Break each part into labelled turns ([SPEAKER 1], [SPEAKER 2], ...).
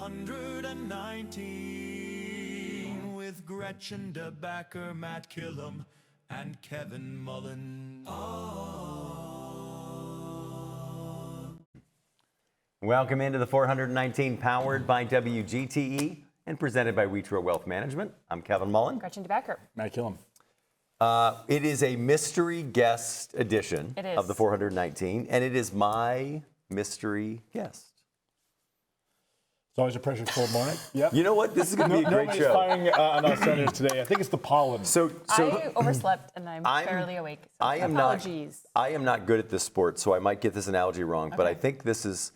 [SPEAKER 1] 419 with Gretchen DeBacker, Matt Killam, and Kevin Mullen.
[SPEAKER 2] Welcome into the 419, powered by WGTE and presented by Witro Wealth Management. I'm Kevin Mullen.
[SPEAKER 3] Gretchen DeBacker.
[SPEAKER 4] Matt Killam.
[SPEAKER 2] It is a mystery guest edition of the 419, and it is my mystery guest.
[SPEAKER 4] It's always a pressure-filled morning. Yep.
[SPEAKER 2] You know what? This is going to be a great
[SPEAKER 4] Nobody's
[SPEAKER 2] show.
[SPEAKER 4] firing on us centers today. I think it's the pollen.
[SPEAKER 3] I overslept and I'm barely awake. So apologies.
[SPEAKER 2] I am not good at this sport, so I might get this analogy wrong, but I think this is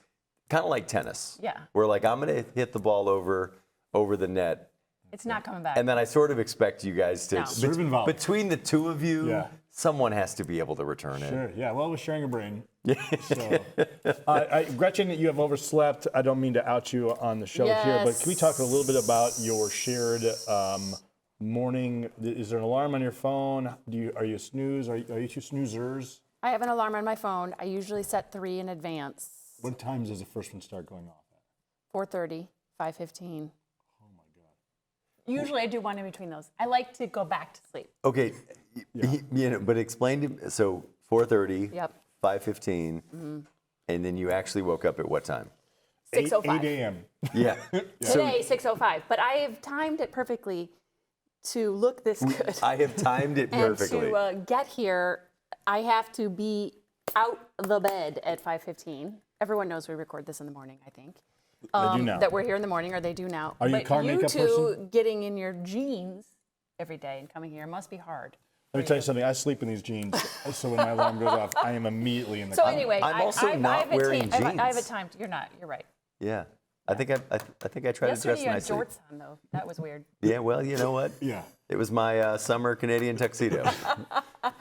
[SPEAKER 2] kind of like tennis.
[SPEAKER 3] Yeah.
[SPEAKER 2] Where like I'm going to hit the ball over the net.
[SPEAKER 3] It's not coming back.
[SPEAKER 2] And then I sort of expect you guys to,
[SPEAKER 4] Serve and volley.
[SPEAKER 2] between the two of you, someone has to be able to return it.
[SPEAKER 4] Sure, yeah. Well, we're sharing a brain. So, Gretchen, you have overslept. I don't mean to out you on the show here, but can we talk a little bit about your shared morning? Is there an alarm on your phone? Are you a snooze? Are you two snoozers?
[SPEAKER 3] I have an alarm on my phone. I usually set 3 in advance.
[SPEAKER 4] What times does the first one start going off at?
[SPEAKER 3] 4:30, 5:15.
[SPEAKER 4] Oh my God.
[SPEAKER 3] Usually I do one in between those. I like to go back to sleep.
[SPEAKER 2] Okay, but explain to me, so 4:30, 5:15, and then you actually woke up at what time?
[SPEAKER 3] 6:05.
[SPEAKER 4] 8 a.m.
[SPEAKER 2] Yeah.
[SPEAKER 3] Today, 6:05. But I have timed it perfectly to look this good.
[SPEAKER 2] I have timed it perfectly.
[SPEAKER 3] And to get here, I have to be out the bed at 5:15. Everyone knows we record this in the morning, I think.
[SPEAKER 4] They do now.
[SPEAKER 3] That we're here in the morning, or they do now.
[SPEAKER 4] Are you a car makeup person?
[SPEAKER 3] Getting in your jeans every day and coming here must be hard.
[SPEAKER 4] Let me tell you something. I sleep in these jeans, so when my alarm goes off, I am immediately in the
[SPEAKER 3] So
[SPEAKER 4] car.
[SPEAKER 3] anyway,
[SPEAKER 2] I'm also not wearing jeans.
[SPEAKER 3] I have a time. You're not. You're right.
[SPEAKER 2] Yeah. I think I try to dress
[SPEAKER 3] Yesterday you had
[SPEAKER 2] nicely.
[SPEAKER 3] jorts on though. That was weird.
[SPEAKER 2] Yeah, well, you know what?
[SPEAKER 4] Yeah.
[SPEAKER 2] It was my summer Canadian tuxedo.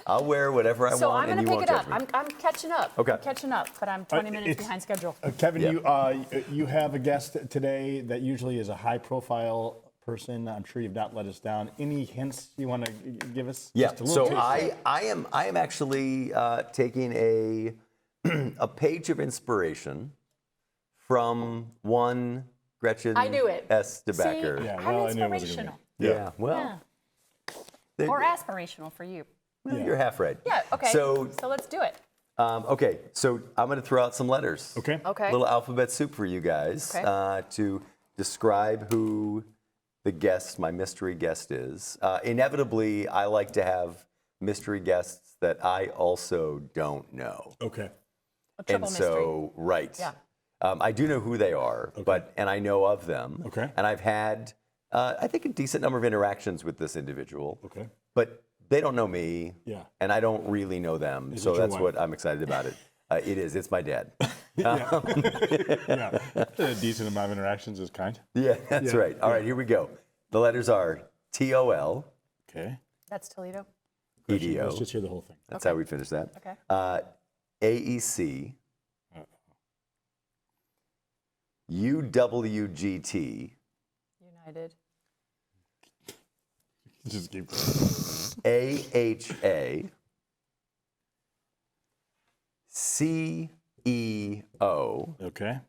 [SPEAKER 2] I'll wear whatever I
[SPEAKER 3] So
[SPEAKER 2] want,
[SPEAKER 3] I'm
[SPEAKER 2] and
[SPEAKER 3] going
[SPEAKER 2] you
[SPEAKER 3] to
[SPEAKER 2] won't
[SPEAKER 3] pick it
[SPEAKER 2] judge
[SPEAKER 3] up.
[SPEAKER 2] me.
[SPEAKER 3] I'm catching up.
[SPEAKER 2] Okay.
[SPEAKER 3] I'm catching up, but I'm 20 minutes behind schedule.
[SPEAKER 4] Kevin,
[SPEAKER 2] Yeah.
[SPEAKER 4] you have a guest today that usually is a high-profile person. I'm sure you've not let us down. Any hints you want to give us?
[SPEAKER 2] Yeah.
[SPEAKER 4] Just a little
[SPEAKER 2] So
[SPEAKER 4] taste?
[SPEAKER 2] I am actually taking a a page of inspiration from one Gretchen
[SPEAKER 3] I knew it.
[SPEAKER 2] S. DeBacker.
[SPEAKER 4] Yeah,
[SPEAKER 3] I'm
[SPEAKER 4] well, I knew it wasn't gonna
[SPEAKER 3] inspirational.
[SPEAKER 4] be.
[SPEAKER 2] Yeah. Well,
[SPEAKER 3] Yeah. Or aspirational for you.
[SPEAKER 2] you're half right.
[SPEAKER 3] Yeah. Okay.
[SPEAKER 2] So
[SPEAKER 3] let's do it.
[SPEAKER 2] okay. So I'm going to throw out some letters.
[SPEAKER 4] Okay.
[SPEAKER 3] Okay.
[SPEAKER 2] A little alphabet soup for you guys to describe who the guest, my mystery guest is. Inevitably, I like to have mystery guests that I also don't know.
[SPEAKER 4] Okay.
[SPEAKER 3] A triple
[SPEAKER 2] So, right.
[SPEAKER 3] Yeah.
[SPEAKER 2] I do know who they are, and I know of them.
[SPEAKER 4] Okay.
[SPEAKER 2] And I've had, I think, a decent number of interactions with this individual.
[SPEAKER 4] Okay.
[SPEAKER 2] But they don't know me.
[SPEAKER 4] Yeah.
[SPEAKER 2] And I don't really know them.
[SPEAKER 4] Is
[SPEAKER 2] So
[SPEAKER 4] it your
[SPEAKER 2] that's
[SPEAKER 4] wife?
[SPEAKER 2] what I'm excited about it. It is. It's my dad.
[SPEAKER 4] Yeah. A decent amount of interactions is kind.
[SPEAKER 2] Yeah, that's right. All right, here we go. The letters are TOL,
[SPEAKER 4] Okay.
[SPEAKER 3] That's Toledo.
[SPEAKER 2] EDO.
[SPEAKER 4] Let's just hear the whole thing.
[SPEAKER 2] That's how we finish that.
[SPEAKER 3] Okay.
[SPEAKER 2] AEC, UWGT,
[SPEAKER 3] United.
[SPEAKER 4] Just keep going.
[SPEAKER 2] AHA, CEO,
[SPEAKER 4] Okay.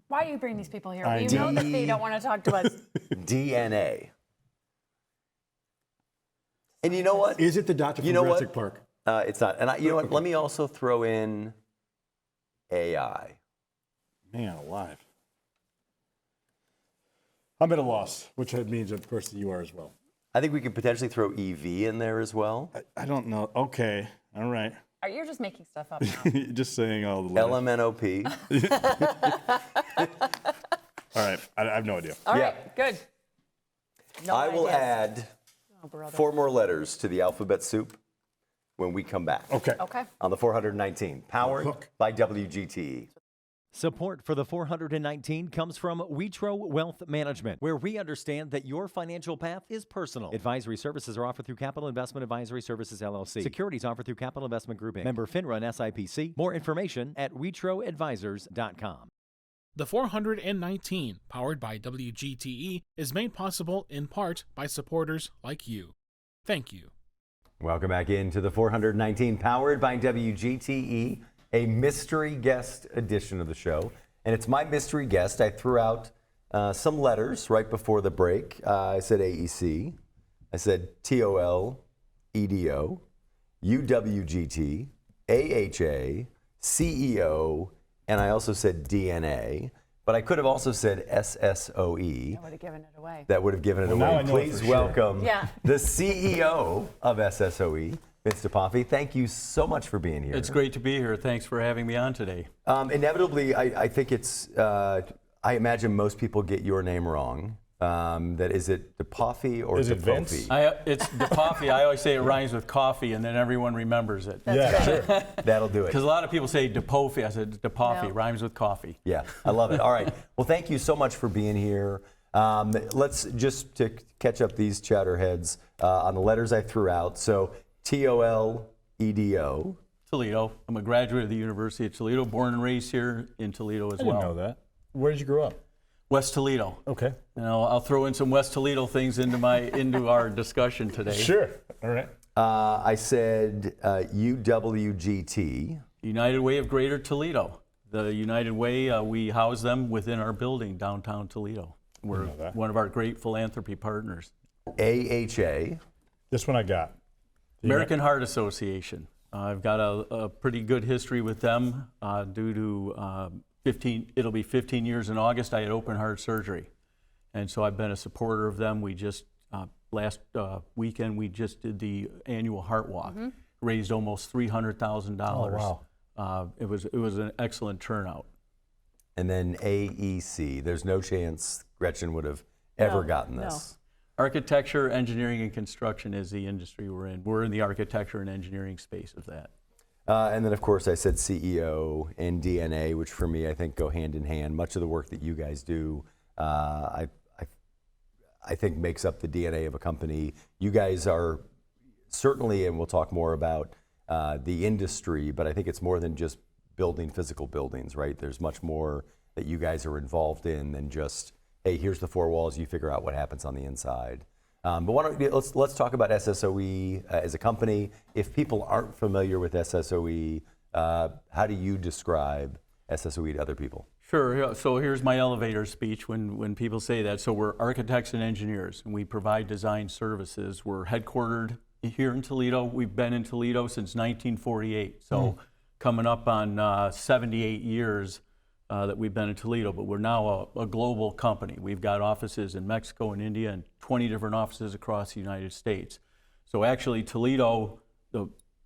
[SPEAKER 3] Why do you bring these people here?
[SPEAKER 4] I
[SPEAKER 3] You know that they don't want to talk to us.
[SPEAKER 2] DNA. And you know what?
[SPEAKER 4] Is it the doctor from
[SPEAKER 2] You know
[SPEAKER 4] Jurassic
[SPEAKER 2] what?
[SPEAKER 4] Park?
[SPEAKER 2] It's not. And you know what? Let me also throw in AI.
[SPEAKER 4] Man alive. I'm at a loss, which means, of course, that you are as well.
[SPEAKER 2] I think we could potentially throw EV in there as well.
[SPEAKER 4] I don't know. Okay. All right.
[SPEAKER 3] You're just making stuff up now.
[SPEAKER 4] Just saying all the letters.
[SPEAKER 2] LMNOP.
[SPEAKER 4] All right. I have no idea.
[SPEAKER 3] All
[SPEAKER 2] Yeah.
[SPEAKER 3] right. Good. No
[SPEAKER 2] I will
[SPEAKER 3] ideas.
[SPEAKER 2] add
[SPEAKER 3] Oh, brother.
[SPEAKER 2] 4 more letters to the alphabet soup when we come back.
[SPEAKER 4] Okay.
[SPEAKER 3] Okay.
[SPEAKER 2] On the 419, powered
[SPEAKER 4] Hook.
[SPEAKER 2] by WGTE.
[SPEAKER 5] Support for the 419 comes from Witro Wealth Management, where we understand that your financial path is personal. Advisory services are offered through Capital Investment Advisory Services, LLC. Securities offered through Capital Investment Group, Inc. Member FINRA and SIPC. More information at witroadvisors.com.
[SPEAKER 6] The 419, powered by WGTE, is made possible in part by supporters like you. Thank you.
[SPEAKER 2] Welcome back into the 419, powered by WGTE, a mystery guest edition of the show. and it's my mystery guest. I threw out some letters right before the break. I said AEC, I said TOL, EDO, UWGT, AHA, CEO, and I also said DNA. But I could have also said SSOE.
[SPEAKER 3] That would have given it away.
[SPEAKER 2] That would have given it
[SPEAKER 4] Well, now
[SPEAKER 2] away.
[SPEAKER 4] I know it
[SPEAKER 2] Please
[SPEAKER 4] for sure.
[SPEAKER 2] welcome
[SPEAKER 3] Yeah.
[SPEAKER 2] the CEO of SSOE, Vince DePoffi. Thank you so much for being here.
[SPEAKER 7] It's great to be here. Thanks for having me on today.
[SPEAKER 2] Inevitably, I think it's, I imagine most people get your name wrong. That is it DePoffi or
[SPEAKER 4] Is it Vince?
[SPEAKER 2] DePoffi?
[SPEAKER 7] It's DePoffi. I always say it rhymes with coffee, and then everyone remembers it.
[SPEAKER 4] Yeah, sure.
[SPEAKER 2] That'll do it.
[SPEAKER 7] Because a lot of people say DePoffi. I said DePoffi.
[SPEAKER 3] No.
[SPEAKER 7] Rhymes with coffee.
[SPEAKER 2] Yeah, I love it. All right. Well, thank you so much for being here. Let's just to catch up these chatterheads on the letters I threw out. So TOL, EDO.
[SPEAKER 7] Toledo. I'm a graduate of the University of Toledo, born and raised here in Toledo as
[SPEAKER 4] I
[SPEAKER 7] well.
[SPEAKER 4] didn't know that. Where did you grow up?
[SPEAKER 7] West Toledo.
[SPEAKER 4] Okay.
[SPEAKER 7] And I'll throw in some West Toledo things into our discussion today.
[SPEAKER 4] Sure. All right.
[SPEAKER 2] I said UWGT.
[SPEAKER 7] United Way of Greater Toledo. The United Way, we house them within our building downtown Toledo. We're
[SPEAKER 4] know that.
[SPEAKER 7] one of our great philanthropy partners.
[SPEAKER 2] AHA.
[SPEAKER 4] This one I got.
[SPEAKER 7] American Heart Association. I've got a pretty good history with them due to it'll be 15 years in August. I had open heart surgery. And so I've been a supporter of them. We just, last weekend, we just did the annual Heart Walk. Raised almost $300,000.
[SPEAKER 4] Oh, wow.
[SPEAKER 7] It was an excellent turnout.
[SPEAKER 2] And then AEC. There's no chance Gretchen would have ever gotten this.
[SPEAKER 7] Architecture, engineering, and construction is the industry we're in. We're in the architecture and engineering space of that.
[SPEAKER 2] And then, of course, I said CEO and DNA, which for me, I think go hand in hand. Much of the work that you guys do, I think makes up the DNA of a company. You guys are certainly, and we'll talk more about the industry, but I think it's more than just building physical buildings, right? There's much more that you guys are involved in than just, hey, here's the four walls, you figure out what happens on the inside. But why don't let's talk about SSOE as a company. If people aren't familiar with SSOE, how do you describe SSOE to other people?
[SPEAKER 7] Sure. So here's my elevator speech when people say that. So we're architects and engineers, and we provide design services. We're headquartered here in Toledo. We've been in Toledo since 1948. So coming up on 78 years that we've been in Toledo, but we're now a global company. We've got offices in Mexico and India and 20 different offices across the United States. So actually Toledo,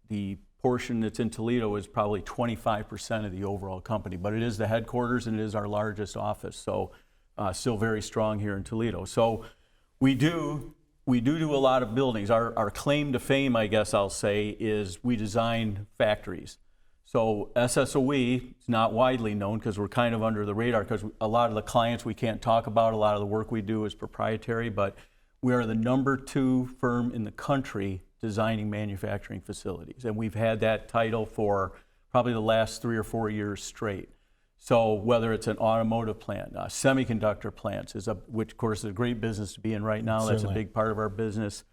[SPEAKER 7] the portion that's in Toledo is probably 25% of the overall company, but it is the headquarters and it is our largest office. So still very strong here in Toledo. So we do a lot of buildings. Our claim to fame, I guess I'll say, is we design factories. So SSOE is not widely known because we're kind of under the radar because a lot of the clients we can't talk about, a lot of the work we do is proprietary, but we are the #2 firm in the country designing manufacturing facilities. And we've had that title for probably the last 3 or 4 years straight. So whether it's an automotive plant, semiconductor plants, which of course is a great business to be in right now. That's a big part of our business.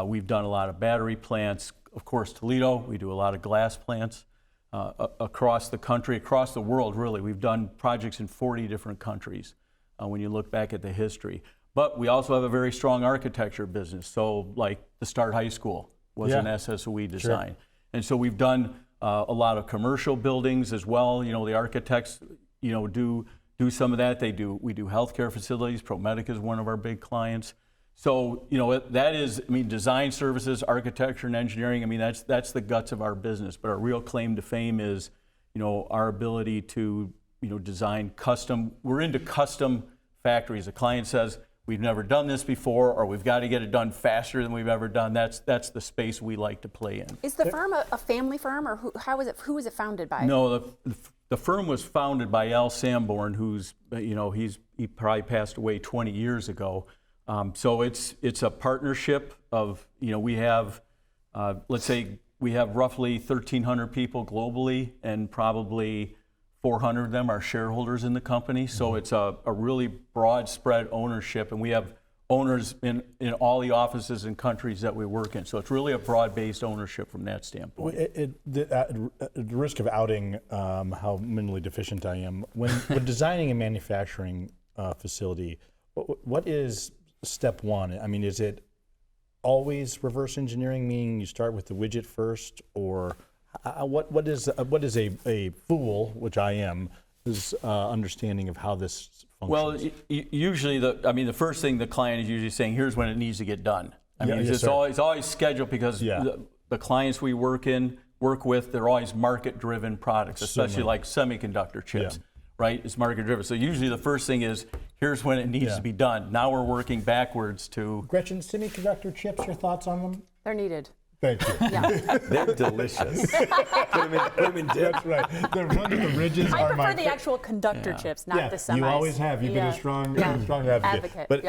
[SPEAKER 7] We've done a lot of battery plants. Of course, Toledo, we do a lot of glass plants. Across the country, across the world, really. We've done projects in 40 different countries when you look back at the history. But we also have a very strong architecture business. So like the Start High School was an SSOE design. Sure. And so we've done a lot of commercial buildings as well. You know, the architects, you know, do some of that. We do healthcare facilities. ProMedica is one of our big clients. So, you know, that is, I mean, design services, architecture and engineering, I mean, that's the guts of our business. But our real claim to fame is, you know, our ability to, you know, design we're into custom factories. A client says, we've never done this before, or we've got to get it done faster than we've ever done. That's the space we like to play in.
[SPEAKER 3] Is the firm a family firm, or who was it founded by?
[SPEAKER 7] No, the firm was founded by Al Sanborn, who's, you know, he probably passed away 20 years ago. So it's a partnership of, you know, we have, let's say we have roughly 1,300 people globally, and probably 400 of them are shareholders in the company. So it's a really broad spread ownership, and we have owners in all the offices and countries that we work in. So it's really a broad-based ownership from that standpoint.
[SPEAKER 4] At the risk of outing how mentally deficient I am, when designing a manufacturing facility, what is step one? I mean, is it always reverse engineering, meaning you start with the widget first, or what is a fool, which I am, is understanding of how this functions?
[SPEAKER 7] Well, usually the first thing the client is usually saying, here's when it needs to get done. I mean, it's always scheduled because the clients we work with, they're always market-driven products, especially like semiconductor chips, right? It's market-driven. So usually the first thing is, here's when it needs to be done. Now we're working backwards to...
[SPEAKER 4] Gretchen, semiconductor chips, your thoughts on them?
[SPEAKER 3] They're needed.
[SPEAKER 4] Thank you.
[SPEAKER 3] Yeah.
[SPEAKER 2] They're delicious. put them in dip.
[SPEAKER 4] That's right. The ones with the ridges
[SPEAKER 3] I
[SPEAKER 4] are
[SPEAKER 3] prefer the actual conductor chips, not the semis.
[SPEAKER 4] You always have. You've been a strong advocate. But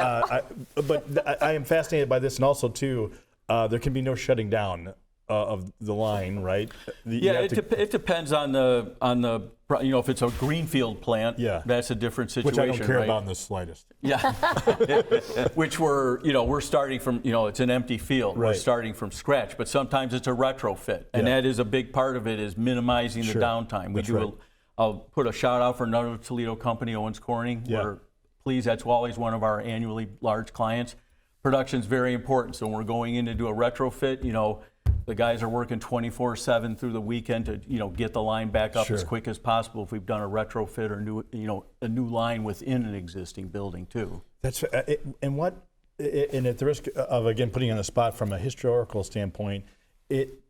[SPEAKER 4] I am fascinated by this, and also too, there can be no shutting down of the line, right?
[SPEAKER 7] It depends on the if it's a greenfield plant, that's a different situation.
[SPEAKER 4] Which I don't care about in the slightest.
[SPEAKER 7] Yeah, which we're starting from, it's an empty field.
[SPEAKER 4] Right.
[SPEAKER 7] We're starting from scratch, but sometimes it's a retrofit, and that is a big part of it, is minimizing the downtime. I'll put a shout out for another Toledo company, Owens Corning. That's always one of our annually large clients. Production's very important, so when we're going in to do a retrofit, the guys are working 24/7 through the weekend to get the line back up as quick as possible if we've done a retrofit or a new line within an existing building too.
[SPEAKER 4] That's and at the risk of again putting you on the spot from a historical standpoint, it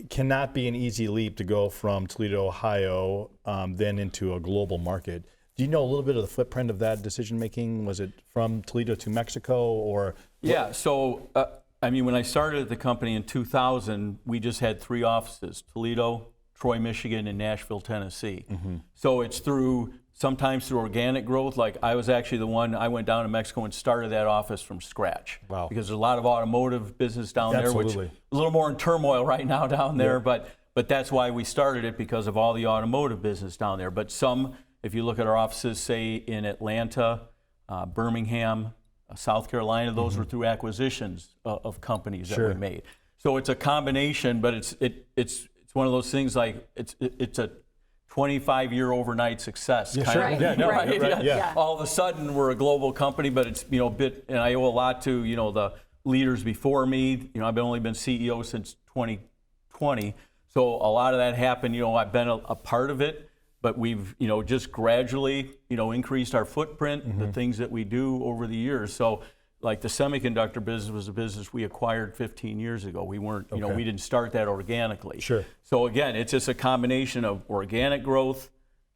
[SPEAKER 4] cannot be an easy leap to go from Toledo, Ohio, then into a global market. Do you know a little bit of the footprint of that decision making? Was it from Toledo to Mexico or?
[SPEAKER 7] Yeah. So. When I started at the company in 2000, we just had 3 offices: Toledo, Troy, Michigan, and Nashville, Tennessee. Mm-hmm. So it's sometimes through organic growth. Like I was actually I went down to Mexico and started that office from scratch.
[SPEAKER 4] Wow.
[SPEAKER 7] Because there's a lot of automotive business down there, which is a little more in turmoil right now down there. But that's why we started it, because of all the automotive business down there. But if you look at our offices, say in Atlanta, Birmingham, South Carolina, those were through acquisitions of companies that we made. So it's a combination, but it's one of those things like it's a 25-year overnight success. All of a sudden we're a global company, but it's and I owe a lot to the leaders before me. I've only been CEO since 2020, so a lot of that happened. I've been a part of it. But we've, just gradually, increased our footprint, the things that we do over the years. So, like the semiconductor business was a business we acquired 15 years ago. We weren't, we didn't start that organically.
[SPEAKER 4] Sure.
[SPEAKER 7] So again, it's just a combination of organic growth,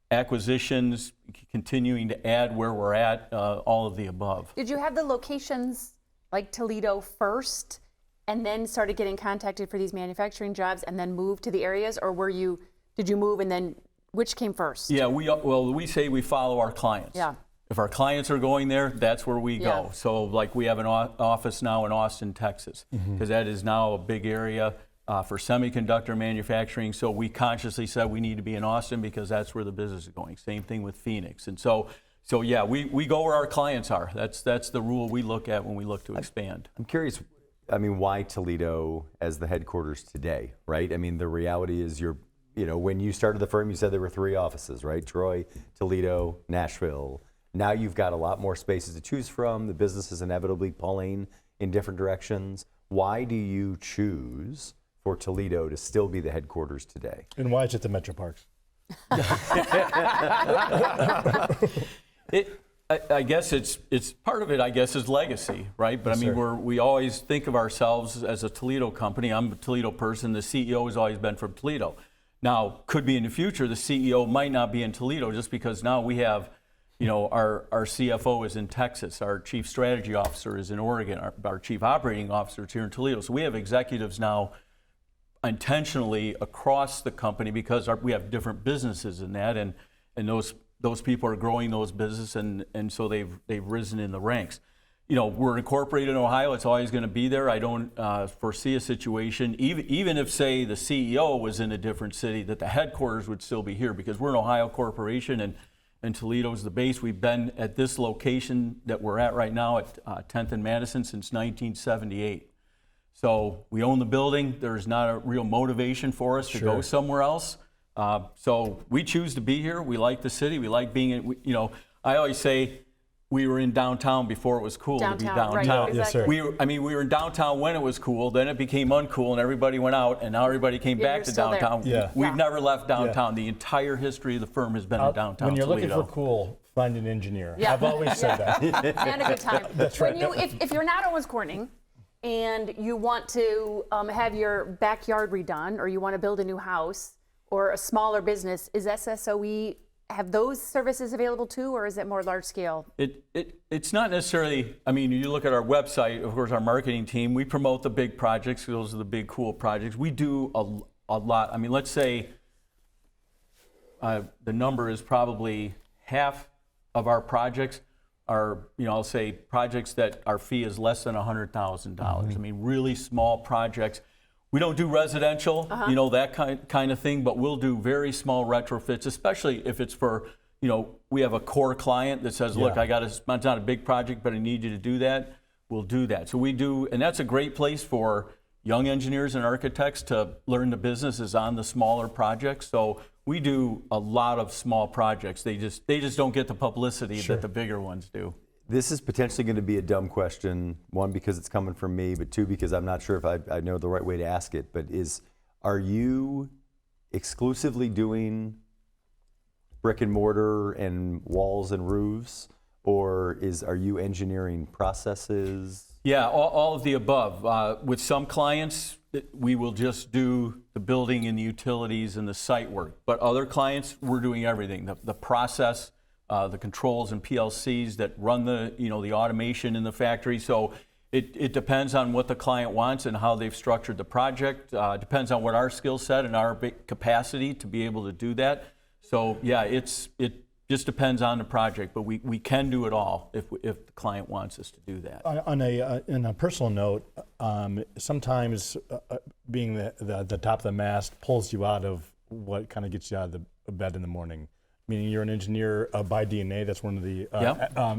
[SPEAKER 7] acquisitions, continuing to add where we're at, all of the above.
[SPEAKER 3] Did you have the locations like Toledo first, and then started getting contacted for these manufacturing jobs, and then moved to the areas, or did you move and then? Which came first?
[SPEAKER 7] Yeah, we say we follow our clients.
[SPEAKER 3] Yeah.
[SPEAKER 7] If our clients are going there, that's where we go.
[SPEAKER 3] Yeah.
[SPEAKER 7] So like we have an office now in Austin, Texas, because that is now a big area for semiconductor manufacturing. So we consciously said we need to be in Austin because that's where the business is going. Same thing with Phoenix. And so yeah, we go where our clients are. That's the rule we look at when we look to expand.
[SPEAKER 2] I'm curious, why Toledo as the headquarters today, right? The reality is when you started the firm, you said there were 3 offices, right? Troy, Toledo, Nashville. Now you've got a lot more spaces to choose from. The business is inevitably pulling in different directions. Why do you choose for Toledo to still be the headquarters today?
[SPEAKER 4] And why is it the Metro Parks?
[SPEAKER 7] I guess it's part of it. I guess is legacy, right? But we always think of ourselves as a Toledo company. I'm a Toledo person. The CEO has always been from Toledo. Now, could be in the future, the CEO might not be in Toledo just because now we have, our CFO is in Texas, our chief strategy officer is in Oregon, our chief operating officer is here in Toledo. So we have executives now intentionally across the company because we have different businesses in that, and those people are growing those businesses, and so they've risen in the ranks. We're incorporated in Ohio. It's always going to be there. I don't foresee a situation, even if, say, the CEO was in a different city, that the headquarters would still be here because we're an Ohio corporation, and and Toledo is the base. We've been at this location that we're at right now at 10th and Madison since 1978. So we own the building. There's not a real motivation for us to go somewhere else. So we choose to be here. We like the city. We like being in, you know, I always say we were in downtown before it was cool to be downtown.
[SPEAKER 3] Right, exactly.
[SPEAKER 4] Yes, sir.
[SPEAKER 7] We were in downtown when it was cool, then it became uncool and everybody went out and now everybody came back
[SPEAKER 3] you're
[SPEAKER 7] to
[SPEAKER 3] still there.
[SPEAKER 7] downtown.
[SPEAKER 4] Yeah.
[SPEAKER 7] We've never left downtown. The entire history of the firm has been in downtown
[SPEAKER 4] When you're
[SPEAKER 7] Toledo.
[SPEAKER 4] looking for cool, find an engineer.
[SPEAKER 3] Yeah.
[SPEAKER 4] I've always said that.
[SPEAKER 3] And a good time.
[SPEAKER 4] That's right.
[SPEAKER 3] If you're not Owens Corning and you want to have your backyard redone, or you want to build a new house or a smaller business, is SSOE have those services available too, or is it more large scale?
[SPEAKER 7] It's not necessarily, I mean, you look at our website, of course, our marketing team, we promote the big projects. Those are the big, cool projects. We do a lot. I mean, let's say the number is probably half of our projects are, you know, I'll say projects that our fee is less than $100,000. I mean, really small projects. We don't do residential, you know, that kind of thing, but we'll do very small retrofits, especially if it's for, you know, we have a core client that says, look, it's not a big project, but I need you to do that. We'll do that. So we do, and that's a great place for young engineers and architects to learn the business, is on the smaller projects. So we do a lot of small projects. They just don't get the publicity that the bigger ones do.
[SPEAKER 2] This is potentially going to be a dumb question, one, because it's coming from me, but two, because I'm not sure if I know the right way to ask it, but are you exclusively doing brick and mortar and walls and roofs, or are you engineering processes?
[SPEAKER 7] Yeah, all of the above. With some clients, we will just do the building and the utilities and the site work, but other clients, we're doing everything, the process, the controls and PLCs that run the automation in the factory. So it depends on what the client wants and how they've structured the project. Depends on what our skill set and our capacity to be able to do that. So yeah, it just depends on the project, but we can do it all if the client wants us to do that.
[SPEAKER 4] On a personal note, sometimes being the top of the mast pulls you out of what kind of gets you out of the bed in the morning. Meaning you're an engineer by DNA. That's one of the.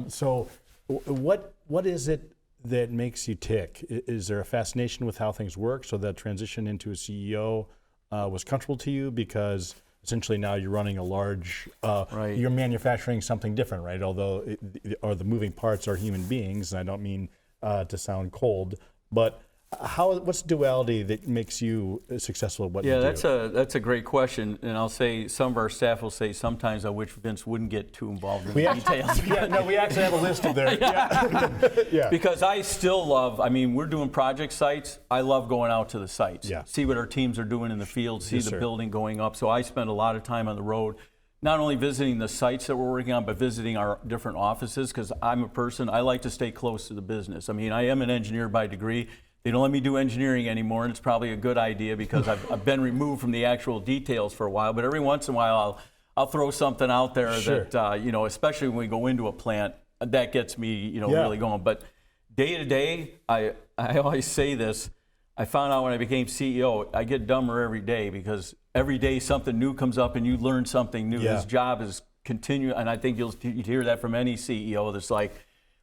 [SPEAKER 4] So, what is it that makes you tick? Is there a fascination with how things work? So that transition into a CEO was comfortable to you because essentially now you're running a large. You're manufacturing something different, right? Although the moving parts are human beings, and I don't mean to sound cold, but. What's the duality that makes you successful at what you do?
[SPEAKER 7] Yeah, that's a great question, and I'll say some of our staff will say sometimes I wish Vince wouldn't get too involved in the details.
[SPEAKER 4] We actually have a list of there.
[SPEAKER 7] Because I still love, I mean, we're doing project sites. I love going out to the sites, see what our teams are doing in the field, see the building going up. So I spend a lot of time on the road, not only visiting the sites that we're working on, but visiting our different offices, because I'm a person, I like to stay close to the business. I mean, I am an engineer by degree. They don't let me do engineering anymore, and it's probably a good idea because I've been removed from the actual details for a while. But every once in a while, I'll throw something out there that you know, especially when we go into a plant, that gets me really going. But day to day, I always say this. I found out when I became CEO, I get dumber every day because every day something new comes up and you learn something new. This job is continuing, and I think you'd hear that from any CEO. That's like,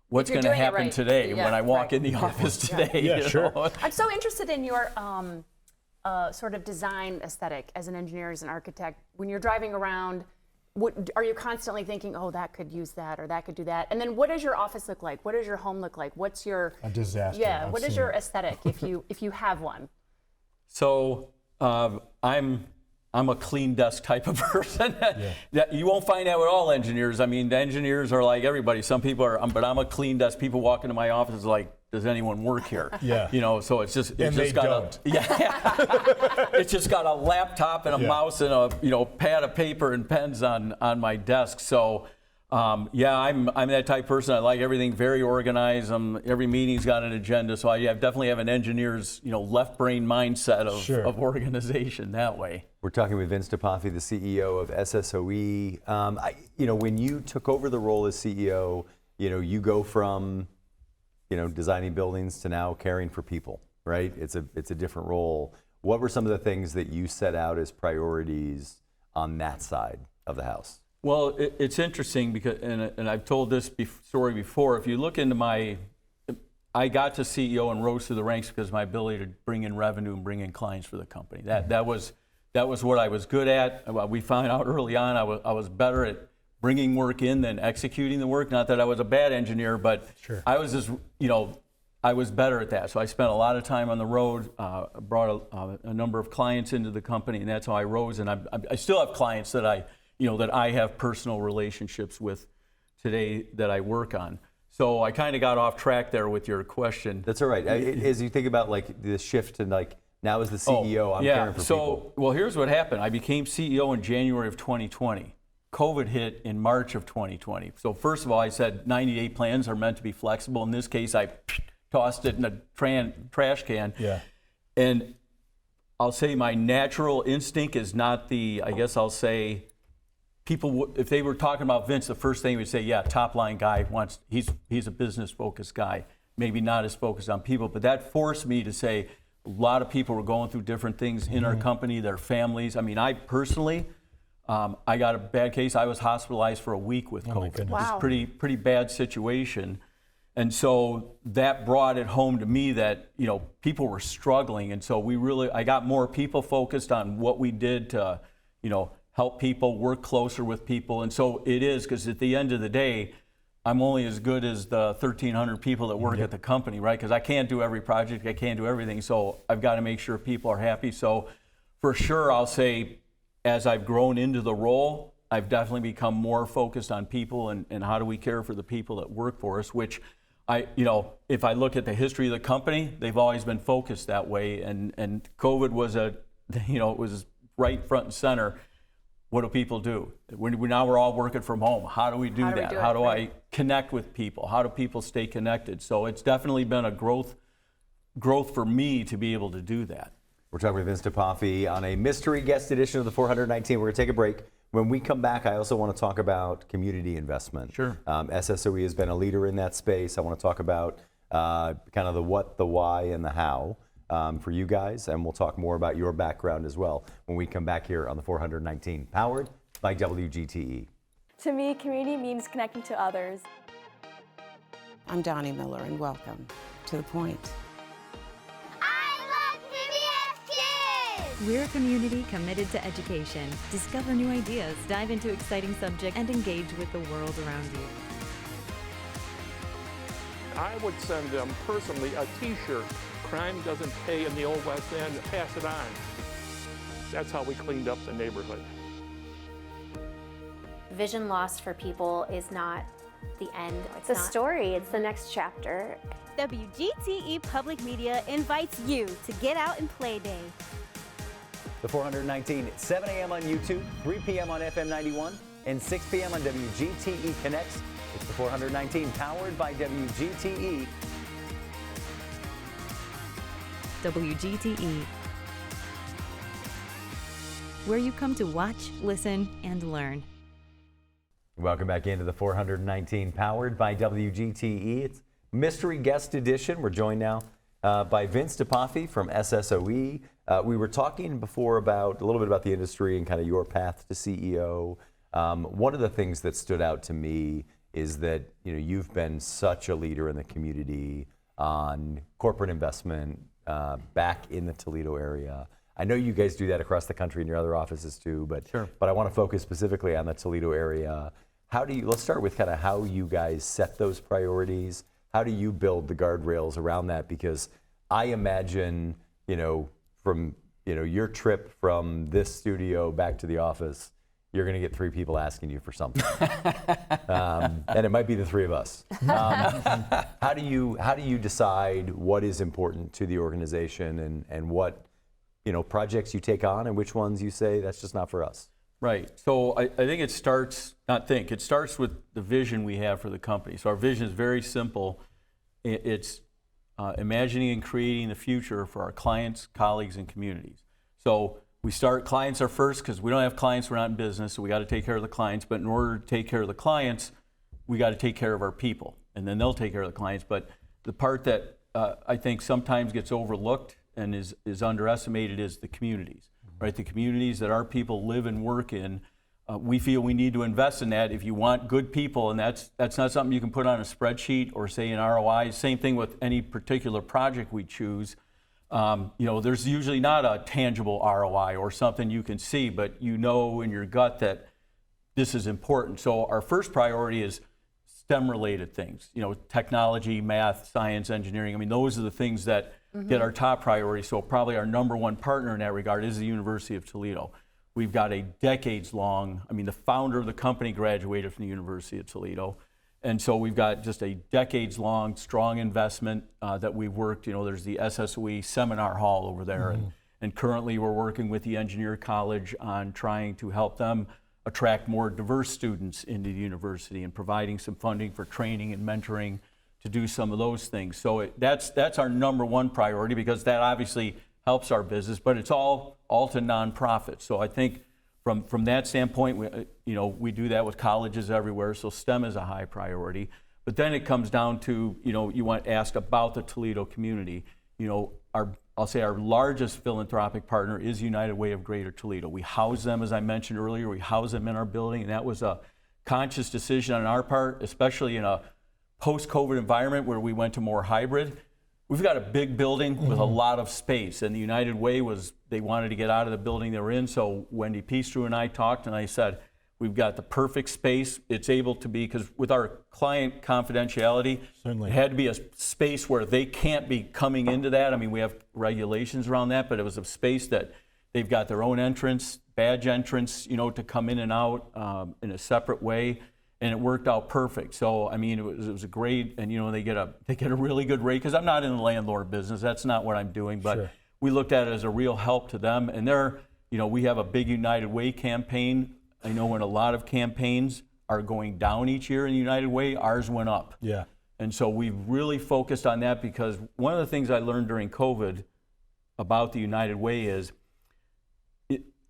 [SPEAKER 7] what's going to happen today when I walk in the office today?
[SPEAKER 4] Yeah, sure.
[SPEAKER 3] I'm so interested in your sort of design aesthetic as an engineer, as an architect. When you're driving around, are you constantly thinking, oh, that could use that or that could do that? And then what does your office look like? What does your home look like? What's your
[SPEAKER 4] a disaster?
[SPEAKER 3] Yeah, what is your aesthetic if you have one?
[SPEAKER 7] So I'm a clean desk type of person. You won't find that with all engineers. I mean, the engineers are like everybody. Some people are, but I'm a clean desk. People walk into my office like, does anyone work here? You know, so it's just got it's just got a laptop and a mouse and a pad of paper and pens on my desk. So I'm that type of person. I like everything very organized. Every meeting's got an agenda. So I definitely have an engineer's left brain mindset of organization that way.
[SPEAKER 2] We're talking with Vince DePafi, the CEO of SSOE. When you took over the role as CEO, you go from designing buildings to now caring for people, right? It's a different role. What were some of the things that you set out as priorities on that side of the house?
[SPEAKER 7] Well, it's interesting because, and I've told this story before. If you look into I got to CEO and rose through the ranks because of my ability to bring in revenue and bring in clients for the company. That was what I was good at. We found out early on I was better at bringing work in than executing the work. Not that I was a bad engineer, but I was just, I was better at that. So I spent a lot of time on the road, brought a number of clients into the company, and that's how I rose. And I still have clients that I have personal relationships with today that I work on. So I kind of got off track there with your question.
[SPEAKER 2] That's all right. As you think about like the shift to like now as the CEO, I'm caring for people.
[SPEAKER 7] Well, here's what happened. I became CEO in January of 2020. COVID hit in March of 2020. So first of all, I said 90-day plans are meant to be flexible. In this case, I tossed it in a trash can.
[SPEAKER 4] Yeah.
[SPEAKER 7] And I'll say my natural instinct is not people, if they were talking about Vince, the first thing we'd say, yeah, top line guy he's a business focused guy, maybe not as focused on people, but that forced me to say a lot of people were going through different things in our company, their families. I mean, I personally, I got a bad case. I was hospitalized for a week with COVID. It was a pretty bad situation. And so that brought it home to me that, people were struggling. And so I got more people focused on what we did to, help people, work closer with people. And so it is, because at the end of the day, I'm only as good as the 1,300 people that work at the company, right? Because I can't do every project, I can't do everything. So I've got to make sure people are happy. So for sure, I'll say, as I've grown into the role, I've definitely become more focused on people and how do we care for the people that work for us, which if I look at the history of the company, they've always been focused that way. And COVID was it was right front and center. What do people do? Now we're all working from home. How do we do that? How do I connect with people? How do people stay connected? So it's definitely been a growth for me to be able to do that.
[SPEAKER 2] We're talking with Vince DePaffy on a mystery guest edition of the 419. We're going to take a break. When we come back, I also want to talk about community investment. Sure. SSOE has been a leader in that space. I want to talk about kind of the what, the why, and the how for you guys, and we'll talk more about your background as well when we come back here on the 419, powered by WGTE.
[SPEAKER 8] To me, community means connecting to others.
[SPEAKER 9] I'm Donnie Miller, and welcome to The Point.
[SPEAKER 10] We're a community committed to education. Discover new ideas, dive into exciting subjects, and engage with the world around you.
[SPEAKER 11] I would send them personally a t-shirt. Crime doesn't pay in the old West End, pass it on. That's how we cleaned up the neighborhood.
[SPEAKER 12] Vision loss for people is not the end.
[SPEAKER 8] It's a story, it's the next chapter.
[SPEAKER 13] WGTE Public Media invites you to Get Out and Play Day.
[SPEAKER 2] The 419 at 7 a.m. on YouTube, 3 p.m. on FM 91, and 6 p.m. on WGTE Connects. It's the 419, powered by WGTE.
[SPEAKER 10] WGTE, where you come to watch, listen, and learn.
[SPEAKER 2] Welcome back into the 419, powered by WGTE. It's Mystery Guest Edition. We're joined now by Vince DePaffy from SSOE. We were talking before about a little bit about the industry and kind of your path to CEO. One of the things that stood out to me is that you've been such a leader in the community on corporate investment back in the Toledo area. I know you guys do that across the country in your other offices too, but I want to focus specifically on the Toledo area. Let's start with kind of how you guys set those priorities. How do you build the guardrails around that? Because I imagine, from your trip from this studio back to the office, you're going to get 3 people asking you for something, and it might be the 3 of us. How do you decide what is important to the organization and what projects you take on and which ones you say that's just not for us?
[SPEAKER 7] Right. So I think it starts with the vision we have for the company. So our vision is very simple. It's imagining and creating the future for our clients, colleagues, and communities. So clients are first, because we don't have clients, we're not in business, so we got to take care of the clients. But in order to take care of the clients, we got to take care of our people, and then they'll take care of the clients. But the part that I think sometimes gets overlooked and is underestimated is the communities, right? The communities that our people live and work in. we feel we need to invest in that if you want good people, and that's not something you can put on a spreadsheet or say an ROI. Same thing with any particular project we choose. There's usually not a tangible ROI or something you can see, but you know in your gut that this is important. So our first priority is STEM-related things, technology, math, science, engineering. I mean, those are the things that get our top priority. So probably our number one partner in that regard is the University of Toledo. We've got a decades-long, the founder of the company graduated from the University of Toledo. And so we've got just a decades-long, strong investment that we've worked. There's the SSOE seminar hall over there. And currently we're working with the Engineer College on trying to help them attract more diverse students into the university and providing some funding for training and mentoring to do some of those things. So that's our number one priority, because that obviously helps our business, but it's all to nonprofits. So I think from that standpoint, we do that with colleges everywhere. So STEM is a high priority. But then it comes down to, you want to ask about the Toledo community. I'll say our largest philanthropic partner is United Way of Greater Toledo. We house them, as I mentioned earlier, we house them in our building, and that was a conscious decision on our part, especially in a post-COVID environment where we went to more hybrid. We've got a big building with a lot of space, and the United Way they wanted to get out of the building they were in, so Wendy Peastrew and I talked, and I said, we've got the perfect space. It's able to be, because with our client confidentiality,
[SPEAKER 4] Certainly.
[SPEAKER 7] It had to be a space where they can't be coming into that. We have regulations around that, but it was a space that they've got their own entrance, badge entrance, to come in and out in a separate way. And it worked out perfect. So it was a great, and they get a really good rate, because I'm not in the landlord business. That's not what I'm doing. But we looked at it as a real help to them. And we have a big United Way campaign. I know when a lot of campaigns are going down each year in the United Way, ours went up.
[SPEAKER 4] Yeah.
[SPEAKER 7] And so we've really focused on that, because one of the things I learned during COVID about the United Way is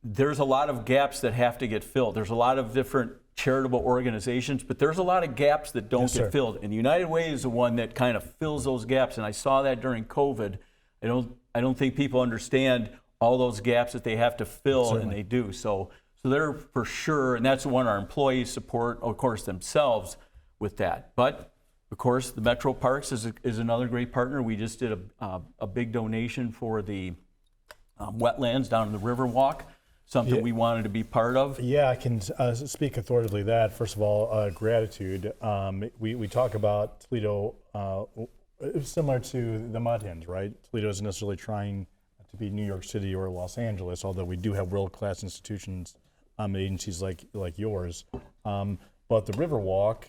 [SPEAKER 7] there's a lot of gaps that have to get filled. There's a lot of different charitable organizations, but there's a lot of gaps that don't get filled. And the United Way is the one that kind of fills those gaps. And I saw that during COVID. I don't think people understand all those gaps that they have to fill, and they do. So they're for sure, and that's one our employees support, of course, themselves with that. But of course, the Metro Parks is another great partner. We just did a big donation for the wetlands down in the Riverwalk. Something we wanted to be part of.
[SPEAKER 4] Yeah, I can speak authoritatively that. First of all, gratitude. We talk about Toledo similar to the Mud Hens, right? Toledo isn't necessarily trying to be New York City or Los Angeles, although we do have world-class institutions, agencies like yours. But the Riverwalk,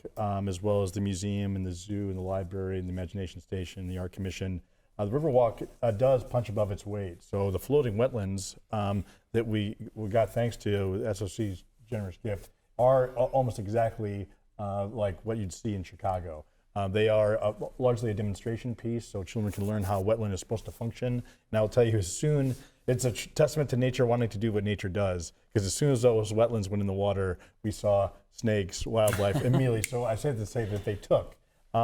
[SPEAKER 4] as well as the museum and the zoo and the library and the Imagination Station, the Art Commission, the Riverwalk does punch above its weight. So the floating wetlands that we got thanks to SOC's generous gift are almost exactly like what you'd see in Chicago. They are largely a demonstration piece, so children can learn how a wetland is supposed to function. And I'll tell you, it's a testament to nature wanting to do what nature does, because as soon as those wetlands went in the water, we saw snakes, wildlife immediately. So I said to say that they took.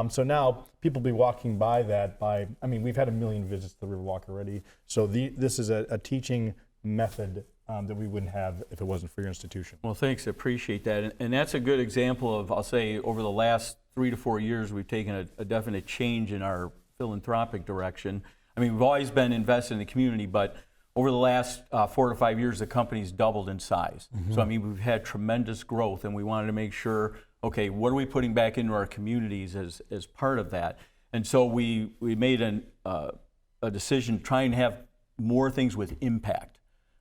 [SPEAKER 4] So now people be walking by that we've had 1 million visits to the Riverwalk already. So this is a teaching method that we wouldn't have if it wasn't for your institution.
[SPEAKER 7] Well, thanks, I appreciate that. And that's a good example of, I'll say, over the last 3 to 4 years, we've taken a definite change in our philanthropic direction. We've always been invested in the community, but over the last 4 to 5 years, the company's doubled in size. So we've had tremendous growth, and we wanted to make sure, okay, what are we putting back into our communities as part of that? And so we made a decision to try and have more things with impact.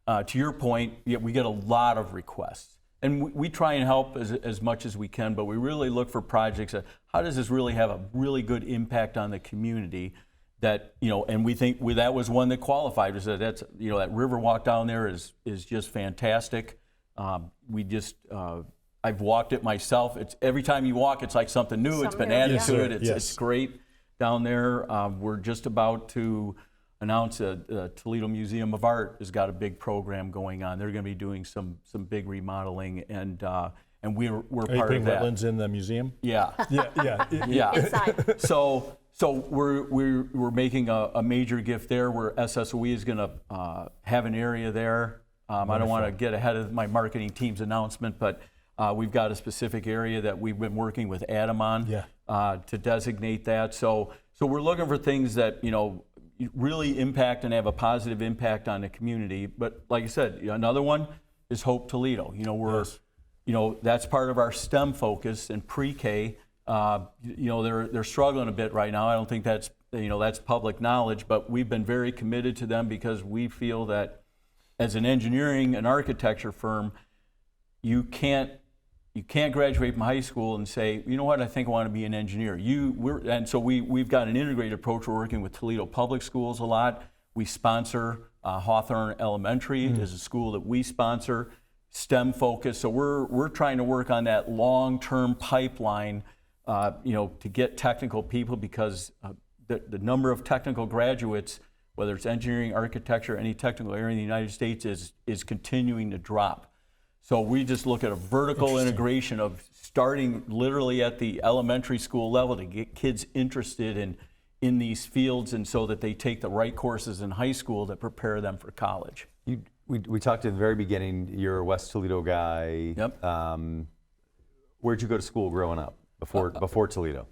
[SPEAKER 7] To your point, we get a lot of requests. And we try and help as much as we can, but we really look for projects that, how does this really have a really good impact on the community? That, and we think that was one that qualified. We said that Riverwalk down there is just fantastic. I've walked it myself. It's every time you walk, it's like something new. It's been added to it. It's great down there. We're just about to announce the Toledo Museum of Art has got a big program going on. They're going to be doing some big remodeling, and we're part of that.
[SPEAKER 4] Wetlands in the museum?
[SPEAKER 7] Yeah.
[SPEAKER 3] Yeah. Inside.
[SPEAKER 7] So we're making a major gift there, where SSOE is going to have an area there I don't want to get ahead of my marketing team's announcement, but we've got a specific area that we've been working with Adam on to designate that. So we're looking for things that, you know, really impact and have a positive impact on the community. But like I said, another one is Hope Toledo. You know, we're, you know, that's part of our STEM focus and pre-K. You know, they're struggling a bit right now. I don't think that's, you know, that's public knowledge, but we've been very committed to them because we feel that as an engineering and architecture firm, you can't graduate from high school and say, you know what, I think I want to be an engineer. And so we've got an integrated approach. We're working with Toledo Public Schools a lot. We sponsor Hawthorne Elementary is a school that we sponsor, STEM focused. So we're trying to work on that long-term pipeline, you know, to get technical people, because the number of technical graduates, whether it's engineering, architecture, any technical area in the United States, is continuing to drop. So we just look at a vertical integration of starting literally at the elementary school level to get kids interested in these fields, and so that they take the right courses in high school that prepare them for college.
[SPEAKER 2] We talked at the very beginning, you're a West Toledo guy.
[SPEAKER 7] Yep.
[SPEAKER 2] Where'd you go to school growing up before Toledo?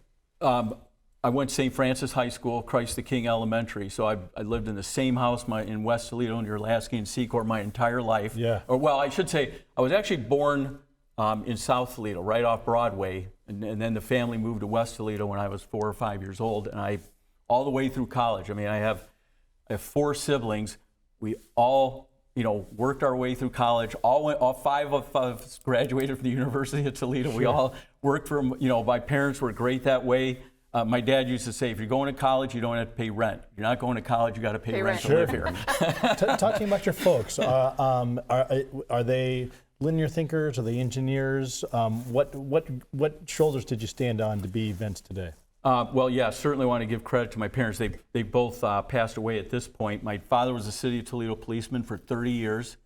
[SPEAKER 7] I went to St. Francis High School, Christ the King Elementary. So I lived in the same house in West Toledo near Lasky and Secor my entire life.
[SPEAKER 4] Yeah.
[SPEAKER 7] Or, well, I should say, I was actually born in South Toledo, right off Broadway. And then the family moved to West Toledo when I was 4 or 5 years old. And all the way through college. I mean, I have 4 siblings. We all, you know, worked our way through college. All 5 of us graduated from the University of Toledo. We all worked from, you know, my parents were great that way. My dad used to say, if you're going to college, you don't have to pay rent. If you're not going to college, you got to pay rent to live here.
[SPEAKER 4] Talking about your folks, are they linear thinkers? Are they engineers? What shoulders did you stand on to be Vince today?
[SPEAKER 7] Well, yeah, certainly want to give credit to my parents. They both passed away at this point. My father was a City of Toledo policeman for 30 years.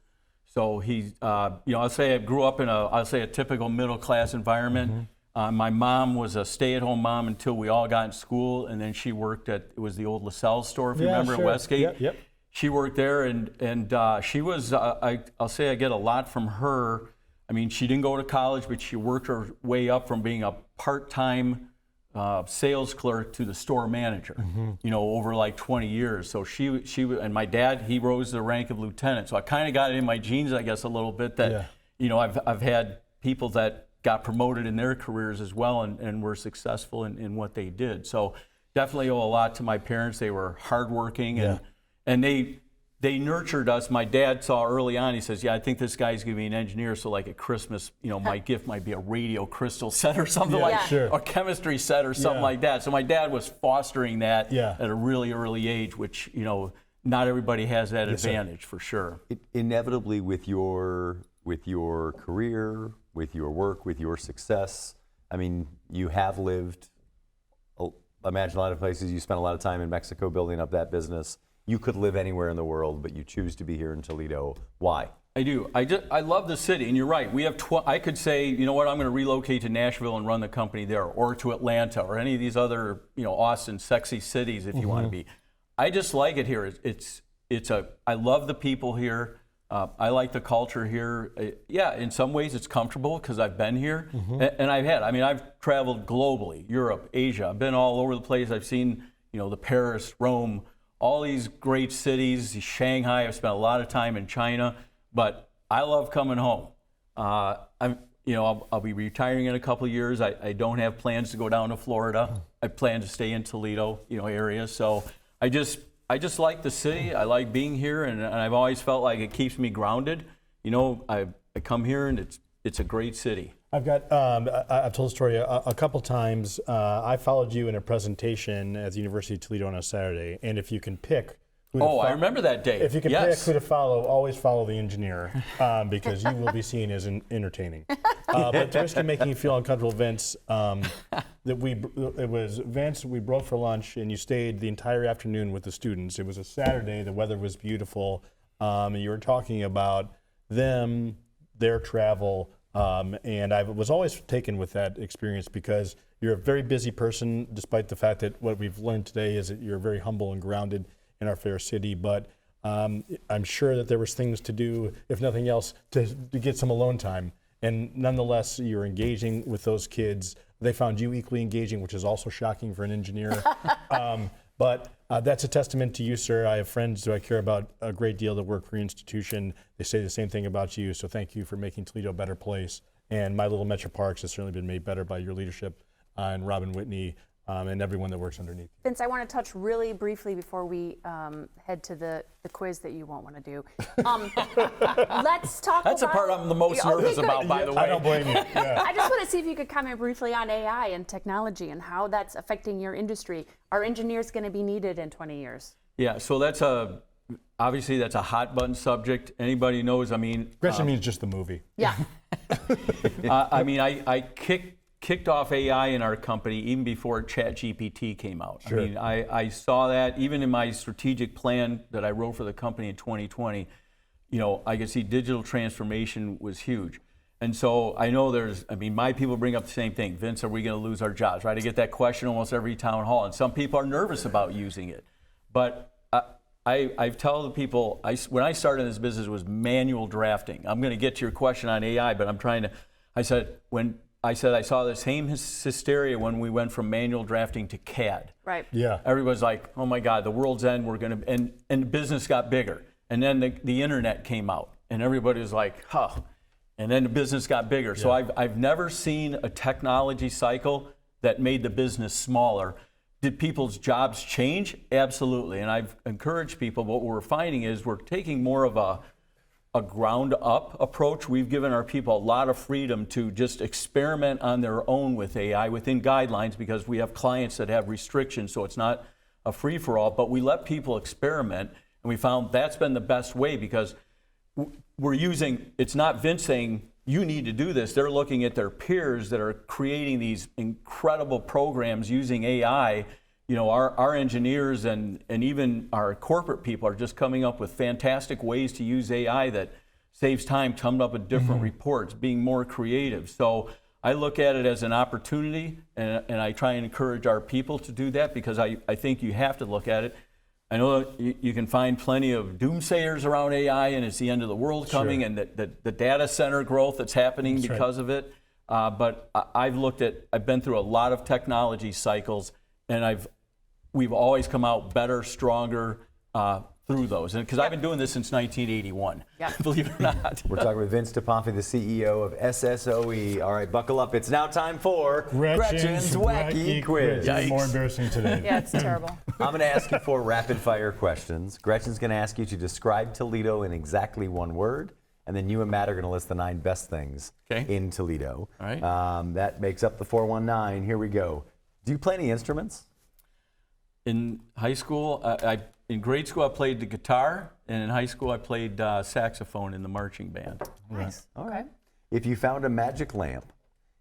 [SPEAKER 7] So he, you know, I'll say I grew up in a typical middle-class environment. Mm-hmm. My mom was a stay-at-home mom until we all got in school, and then she worked at, it was the old LaSalle store, if you remember, in Westgate. Yep. She worked there, and she was, I'll say I get a lot from her. I mean, she didn't go to college, but she worked her way up from being a part-time sales clerk to the store manager, you know, over like 20 years. So she and my dad, he rose to the rank of lieutenant. So I kind of got it in my genes, I guess, a little bit that, you know, I've had people that got promoted in their careers as well and were successful in what they did. So definitely owe a lot to my parents. They were hardworking and they nurtured us. My dad saw early on, he says, yeah, I think this guy's gonna be an engineer. So like at Christmas, you know, my gift might be a radio crystal set or something a chemistry set or something like that. So my dad was fostering that at a really early age, which, you know, not everybody has that advantage for sure.
[SPEAKER 2] Inevitably with your career, with your work, with your success, I mean, you have lived, I imagine a lot of places. You spent a lot of time in Mexico building up that business. You could live anywhere in the world, but you choose to be here in Toledo. Why?
[SPEAKER 7] I do. I love the city, and you're right. We have I could say, you know what, I'm going to relocate to Nashville and run the company there, or to Atlanta, or any of these other, you know, Austin, sexy cities if you want to be. I just like it here. I love the people here. I like the culture here. Yeah, in some ways it's comfortable because I've been here, and I've traveled globally, Europe, Asia. I've been all over the place. I've seen, you know, the Paris, Rome, all these great cities, Shanghai. I've spent a lot of time in China, but I love coming home. I'll be retiring in a couple of years. I don't have plans to go down to Florida. I plan to stay in Toledo, you know, area. So I just like the city. I like being here, and I've always felt like it keeps me grounded. You know, I come here, and it's a great city.
[SPEAKER 4] I've told the story a couple times. I followed you in a presentation at the University of Toledo on a Saturday, and if you can pick who to
[SPEAKER 7] I remember that day.
[SPEAKER 4] If you can pick who to follow, always follow the engineer, because you will be seen as entertaining. But at the risk of making you feel uncomfortable, Vince, we broke for lunch, and you stayed the entire afternoon with the students. It was a Saturday. The weather was beautiful. And you were talking about them, their travel. And I was always taken with that experience because you're a very busy person, despite the fact that what we've learned today is that you're very humble and grounded in our fair city. But I'm sure that there was things to do, if nothing else, to get some alone time. And nonetheless, you're engaging with those kids. They found you equally engaging, which is also shocking for an engineer. But that's a testament to you, sir. I have friends who I care about a great deal that work for your institution. They say the same thing about you. So thank you for making Toledo a better place. And my little Metro Parks has certainly been made better by your leadership and Robin Whitney and everyone that works underneath.
[SPEAKER 3] Vince, I want to touch really briefly before we head to the quiz that you won't want to do. Let's talk
[SPEAKER 7] That's
[SPEAKER 3] about...
[SPEAKER 7] the part I'm the most nervous about, by the way.
[SPEAKER 4] I don't blame you. Yeah.
[SPEAKER 3] I just want to see if you could comment briefly on AI and technology and how that's affecting your industry. Are engineers going to be needed in 20 years?
[SPEAKER 7] Yeah, so that's obviously that's a hot button subject. Anybody knows, I mean...
[SPEAKER 4] Gretchen means just the movie.
[SPEAKER 3] Yeah.
[SPEAKER 7] I mean, I kicked off AI in our company even before ChatGPT came out.
[SPEAKER 4] Sure.
[SPEAKER 7] I mean, I saw that even in my strategic plan that I wrote for the company in 2020, you know, I could see digital transformation was huge. And so I know my people bring up the same thing. Vince, are we going to lose our jobs, right? I get that question almost every town hall, and some people are nervous about using it. But I tell the people, when I started in this business, it was manual drafting. I'm going to get to your question on AI, but I said I saw the same hysteria when we went from manual drafting to CAD.
[SPEAKER 3] Right.
[SPEAKER 4] Yeah.
[SPEAKER 7] Everybody's like, oh my God, the world's end, and business got bigger. And then the internet came out, and everybody was like, huh. And then the business got bigger. Yeah. So I've never seen a technology cycle that made the business smaller. Did people's jobs change? Absolutely. And I've encouraged people, what we're finding is we're taking more of a ground up approach. We've given our people a lot of freedom to just experiment on their own with AI within guidelines, because we have clients that have restrictions, so it's not a free for all, but we let people experiment, and we found that's been the best way, because we're using, it's not Vince saying you need to do this. They're looking at their peers that are creating these incredible programs using AI. You know, our engineers and even our corporate people are just coming up with fantastic ways to use AI that saves time, coming up with different reports, being more creative. So I look at it as an opportunity, and I try and encourage our people to do that, because I think you have to look at it. I know you can find plenty of doomsayers around AI, and it's the end of the world coming,
[SPEAKER 4] Sure.
[SPEAKER 7] and the data center growth that's happening
[SPEAKER 4] That's
[SPEAKER 7] because of it. But I've been through a lot of technology cycles, and we've always come out better, stronger through those. And because I've been doing this since 1981, believe it or not.
[SPEAKER 2] We're talking with Vince DePomfy, the CEO of SSOE. All right, buckle up. It's now time for Gretchen's Wacky Quiz.
[SPEAKER 4] It's more embarrassing today.
[SPEAKER 3] Yeah, it's terrible.
[SPEAKER 2] I'm going to ask you 4 rapid fire questions. Gretchen's going to ask you to describe Toledo in exactly 1 word, and then you and Matt are going to list the 9 best things in Toledo.
[SPEAKER 7] All right.
[SPEAKER 2] That makes up the 419. Here we go. Do you play any instruments?
[SPEAKER 7] In high school, in grade school, I played the guitar, and in high school, I played saxophone in the marching band.
[SPEAKER 3] Nice.
[SPEAKER 2] All right. If you found a magic lamp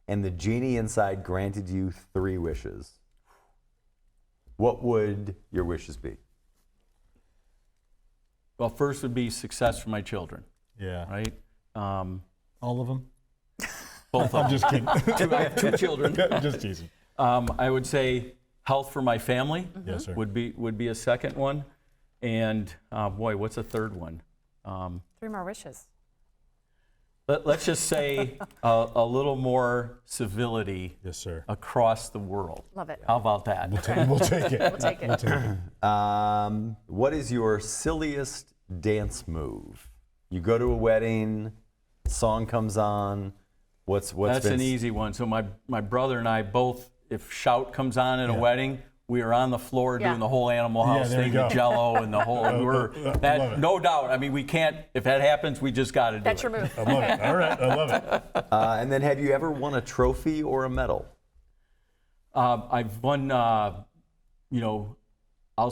[SPEAKER 2] and the genie inside granted you 3 wishes, what would your wishes be?
[SPEAKER 7] Well, first would be success for my children.
[SPEAKER 4] Yeah.
[SPEAKER 7] Right?
[SPEAKER 4] All of them?
[SPEAKER 7] Both of
[SPEAKER 4] I'm
[SPEAKER 7] them.
[SPEAKER 4] just kidding.
[SPEAKER 7] I have 2 children.
[SPEAKER 4] Just teasing.
[SPEAKER 7] I would say health for my family.
[SPEAKER 4] Yes, sir.
[SPEAKER 7] Would be a second one. And boy, what's a third one?
[SPEAKER 3] 3 more wishes.
[SPEAKER 7] Let's just say a little more civility.
[SPEAKER 4] Yes, sir.
[SPEAKER 7] Across the world.
[SPEAKER 3] Love it.
[SPEAKER 7] How about that?
[SPEAKER 4] We'll take it.
[SPEAKER 3] We'll take it.
[SPEAKER 4] We'll take it.
[SPEAKER 2] What is your silliest dance move? You go to a wedding, song comes on. What's
[SPEAKER 7] That's
[SPEAKER 2] been
[SPEAKER 7] an easy one. So my brother and I both, if Shout comes on at a wedding, we are on the floor doing the whole Animal House
[SPEAKER 4] there
[SPEAKER 7] thing,
[SPEAKER 4] you go.
[SPEAKER 7] the Jello and the whole. No doubt. I mean, we can't. If that happens, we just got to do
[SPEAKER 3] That's
[SPEAKER 7] it.
[SPEAKER 3] your move.
[SPEAKER 4] I love it. All right. I love it.
[SPEAKER 2] And then have you ever won a trophy or a medal?
[SPEAKER 7] I've won. I'll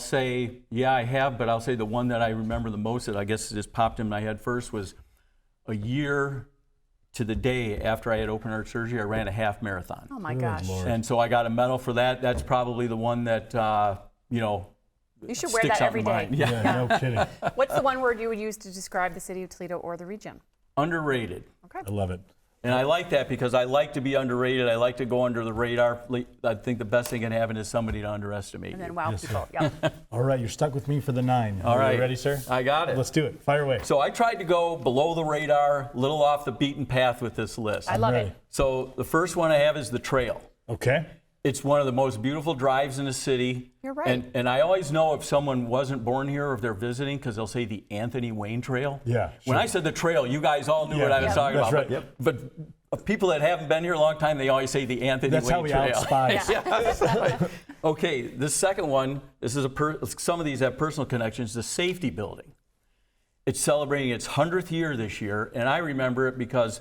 [SPEAKER 7] say I have, but I'll say the one that I remember the most that I guess just popped in my head first was a year to the day after I had open heart surgery, I ran a half marathon.
[SPEAKER 3] Oh my gosh.
[SPEAKER 4] Lord.
[SPEAKER 7] And so I got a medal for that. That's probably the one that,
[SPEAKER 3] You should wear
[SPEAKER 7] sticks
[SPEAKER 3] that
[SPEAKER 7] out
[SPEAKER 3] every
[SPEAKER 7] in
[SPEAKER 3] day.
[SPEAKER 7] mind.
[SPEAKER 4] Yeah, no kidding.
[SPEAKER 3] What's the one word you would use to describe the city of Toledo or the region?
[SPEAKER 7] Underrated.
[SPEAKER 3] Okay.
[SPEAKER 4] I love it.
[SPEAKER 7] And I like that because I like to be underrated. I like to go under the radar. I think the best thing can happen is somebody to underestimate
[SPEAKER 3] And
[SPEAKER 7] you.
[SPEAKER 3] then wow people. Yep.
[SPEAKER 4] All right, you're stuck with me for the 9.
[SPEAKER 7] All right.
[SPEAKER 4] You ready, sir?
[SPEAKER 7] I got it.
[SPEAKER 4] Let's do it. Fire away.
[SPEAKER 7] So I tried to go below the radar, a little off the beaten path with this list.
[SPEAKER 3] I love
[SPEAKER 4] ready.
[SPEAKER 3] it.
[SPEAKER 7] So the first one I have is the trail.
[SPEAKER 4] Okay.
[SPEAKER 7] It's one of the most beautiful drives in the city.
[SPEAKER 3] You're right.
[SPEAKER 7] And I always know if someone wasn't born here or if they're visiting because they'll say the Anthony Wayne Trail.
[SPEAKER 4] Yeah,
[SPEAKER 7] When
[SPEAKER 4] sure.
[SPEAKER 7] I said the trail, you guys all knew what I was talking
[SPEAKER 4] That's
[SPEAKER 7] about.
[SPEAKER 4] right.
[SPEAKER 7] But people that haven't been here a long time, they always say the Anthony
[SPEAKER 4] That's
[SPEAKER 7] Wayne
[SPEAKER 4] how we
[SPEAKER 7] Trail.
[SPEAKER 4] out-spy.
[SPEAKER 7] Okay, the second one, this is some of these have personal connections, the safety building. It's celebrating its 100th year this year, and I remember it because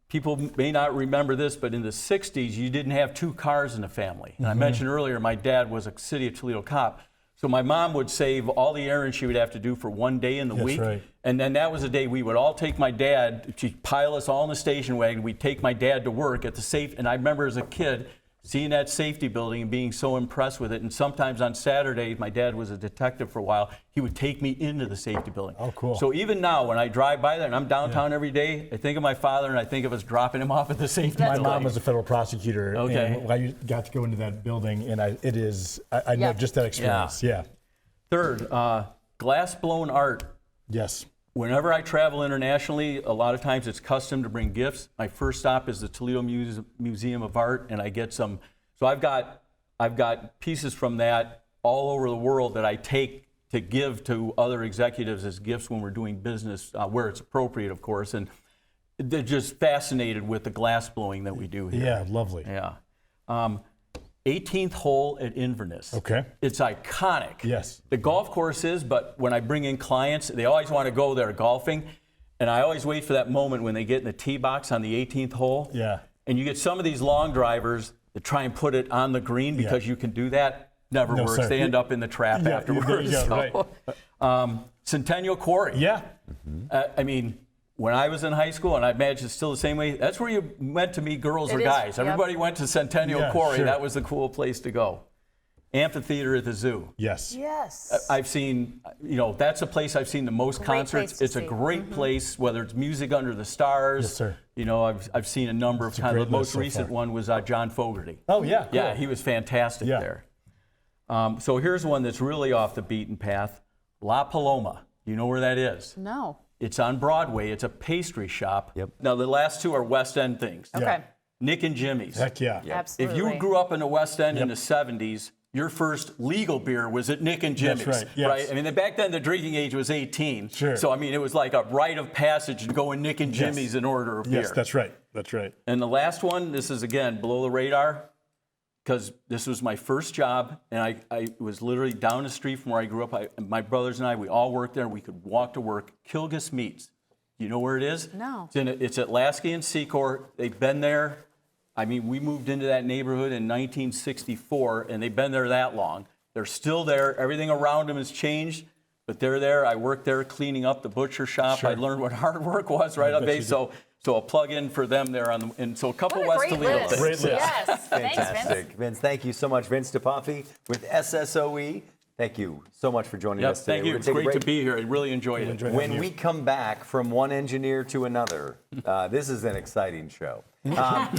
[SPEAKER 7] people may not remember this, but in the 60s, you didn't have 2 cars in the family. And I mentioned earlier, my dad was a City of Toledo cop. So my mom would save all the errands she would have to do for one day in the
[SPEAKER 4] That's
[SPEAKER 7] week.
[SPEAKER 4] right.
[SPEAKER 7] And then that was the day we would all take my dad, she'd pile us all in the station wagon, we'd take my dad to work at the safe. And I remember as a kid, seeing that safety building and being so impressed with it. And sometimes on Saturdays, my dad was a detective for a while, he would take me into the safety building.
[SPEAKER 4] Oh, cool.
[SPEAKER 7] So even now, when I drive by there and I'm downtown every day, I think of my father and I think of us dropping him off at the safety
[SPEAKER 4] My
[SPEAKER 7] building.
[SPEAKER 4] mom was a federal prosecutor.
[SPEAKER 7] Okay.
[SPEAKER 4] And I got to go into that building, and I know just that experience. Yeah.
[SPEAKER 7] Third, glass blown art.
[SPEAKER 4] Yes.
[SPEAKER 7] Whenever I travel internationally, a lot of times it's custom to bring gifts. My first stop is the Toledo Museum of Art, and I get some. So I've got pieces from that all over the world that I take to give to other executives as gifts when we're doing business, where it's appropriate, of course. And they're just fascinated with the glass blowing that we do here.
[SPEAKER 4] Yeah, lovely.
[SPEAKER 7] Yeah. 18th hole at Inverness.
[SPEAKER 4] Okay.
[SPEAKER 7] It's iconic.
[SPEAKER 4] Yes.
[SPEAKER 7] The golf course is, but when I bring in clients, they always want to go there golfing. And I always wait for that moment when they get in the tee box on the 18th hole.
[SPEAKER 4] Yeah.
[SPEAKER 7] And you get some of these long drivers that try and put it on the green because you can do that. Never
[SPEAKER 4] No,
[SPEAKER 7] works.
[SPEAKER 4] sir.
[SPEAKER 7] They end up in the trap afterwards.
[SPEAKER 4] There you go, right.
[SPEAKER 7] Centennial Quarry.
[SPEAKER 4] Yeah.
[SPEAKER 7] I mean, when I was in high school, and I imagine it's still the same way, that's where you went to meet girls or guys. Everybody went to Centennial Quarry.
[SPEAKER 4] Sure.
[SPEAKER 7] That was the cool place to go. Amphitheater at the zoo.
[SPEAKER 4] Yes.
[SPEAKER 3] Yes.
[SPEAKER 7] I've seen, that's a place I've seen the most
[SPEAKER 3] Great
[SPEAKER 7] concerts.
[SPEAKER 3] place to
[SPEAKER 7] It's a
[SPEAKER 3] see.
[SPEAKER 7] great place, whether it's music under the stars.
[SPEAKER 4] Yes, sir.
[SPEAKER 7] I've seen a number of
[SPEAKER 4] It's a
[SPEAKER 7] kind of,
[SPEAKER 4] great
[SPEAKER 7] the most
[SPEAKER 4] list so
[SPEAKER 7] recent
[SPEAKER 4] far.
[SPEAKER 7] one was John Fogerty.
[SPEAKER 4] Oh, yeah. Cool.
[SPEAKER 7] Yeah, he was fantastic there. So here's one that's really off the beaten path. La Paloma. You know where that is?
[SPEAKER 3] No.
[SPEAKER 7] It's on Broadway. It's a pastry shop.
[SPEAKER 2] Yep.
[SPEAKER 7] Now, the last two are West End things.
[SPEAKER 3] Okay.
[SPEAKER 7] Nick and Jimmy's.
[SPEAKER 4] Heck yeah.
[SPEAKER 3] Absolutely.
[SPEAKER 7] If you grew up in the West End in the 70s, your first legal beer was at Nick and Jimmy's.
[SPEAKER 4] That's right, yes.
[SPEAKER 7] I mean, back then the drinking age was 18.
[SPEAKER 4] Sure.
[SPEAKER 7] So, I mean, it was like a rite of passage to go in Nick and Jimmy's in order of beer.
[SPEAKER 4] Yes, that's right. That's right.
[SPEAKER 7] And the last one, this is again below the radar, because this was my first job, and I was literally down the street from where I grew up. My brothers and I, we all worked there. We could walk to work. Kilgus Meats. You know where it is?
[SPEAKER 3] No.
[SPEAKER 7] It's at Lasky and Secor. They've been there. I mean, we moved into that neighborhood in 1964, and they've been there that long. They're still there. Everything around them has changed, but they're there. I worked there cleaning up the butcher shop.
[SPEAKER 4] Sure.
[SPEAKER 7] I learned what hard work was right up there. So a plug in for them there and so a couple
[SPEAKER 3] What a
[SPEAKER 7] West
[SPEAKER 3] great
[SPEAKER 7] Toledo
[SPEAKER 3] list.
[SPEAKER 7] things.
[SPEAKER 4] Great list.
[SPEAKER 3] Yes. Thanks, Vince.
[SPEAKER 2] Fantastic. Vince, thank you so much. Vince DePoffi with SSOE. Thank you so much for joining
[SPEAKER 7] Yep,
[SPEAKER 2] us today.
[SPEAKER 7] thank you.
[SPEAKER 2] We're
[SPEAKER 7] It's
[SPEAKER 2] gonna take a
[SPEAKER 7] great to
[SPEAKER 2] break.
[SPEAKER 7] be here. I really enjoyed it.
[SPEAKER 2] When we come back from one engineer to another, this is an exciting show. We'll have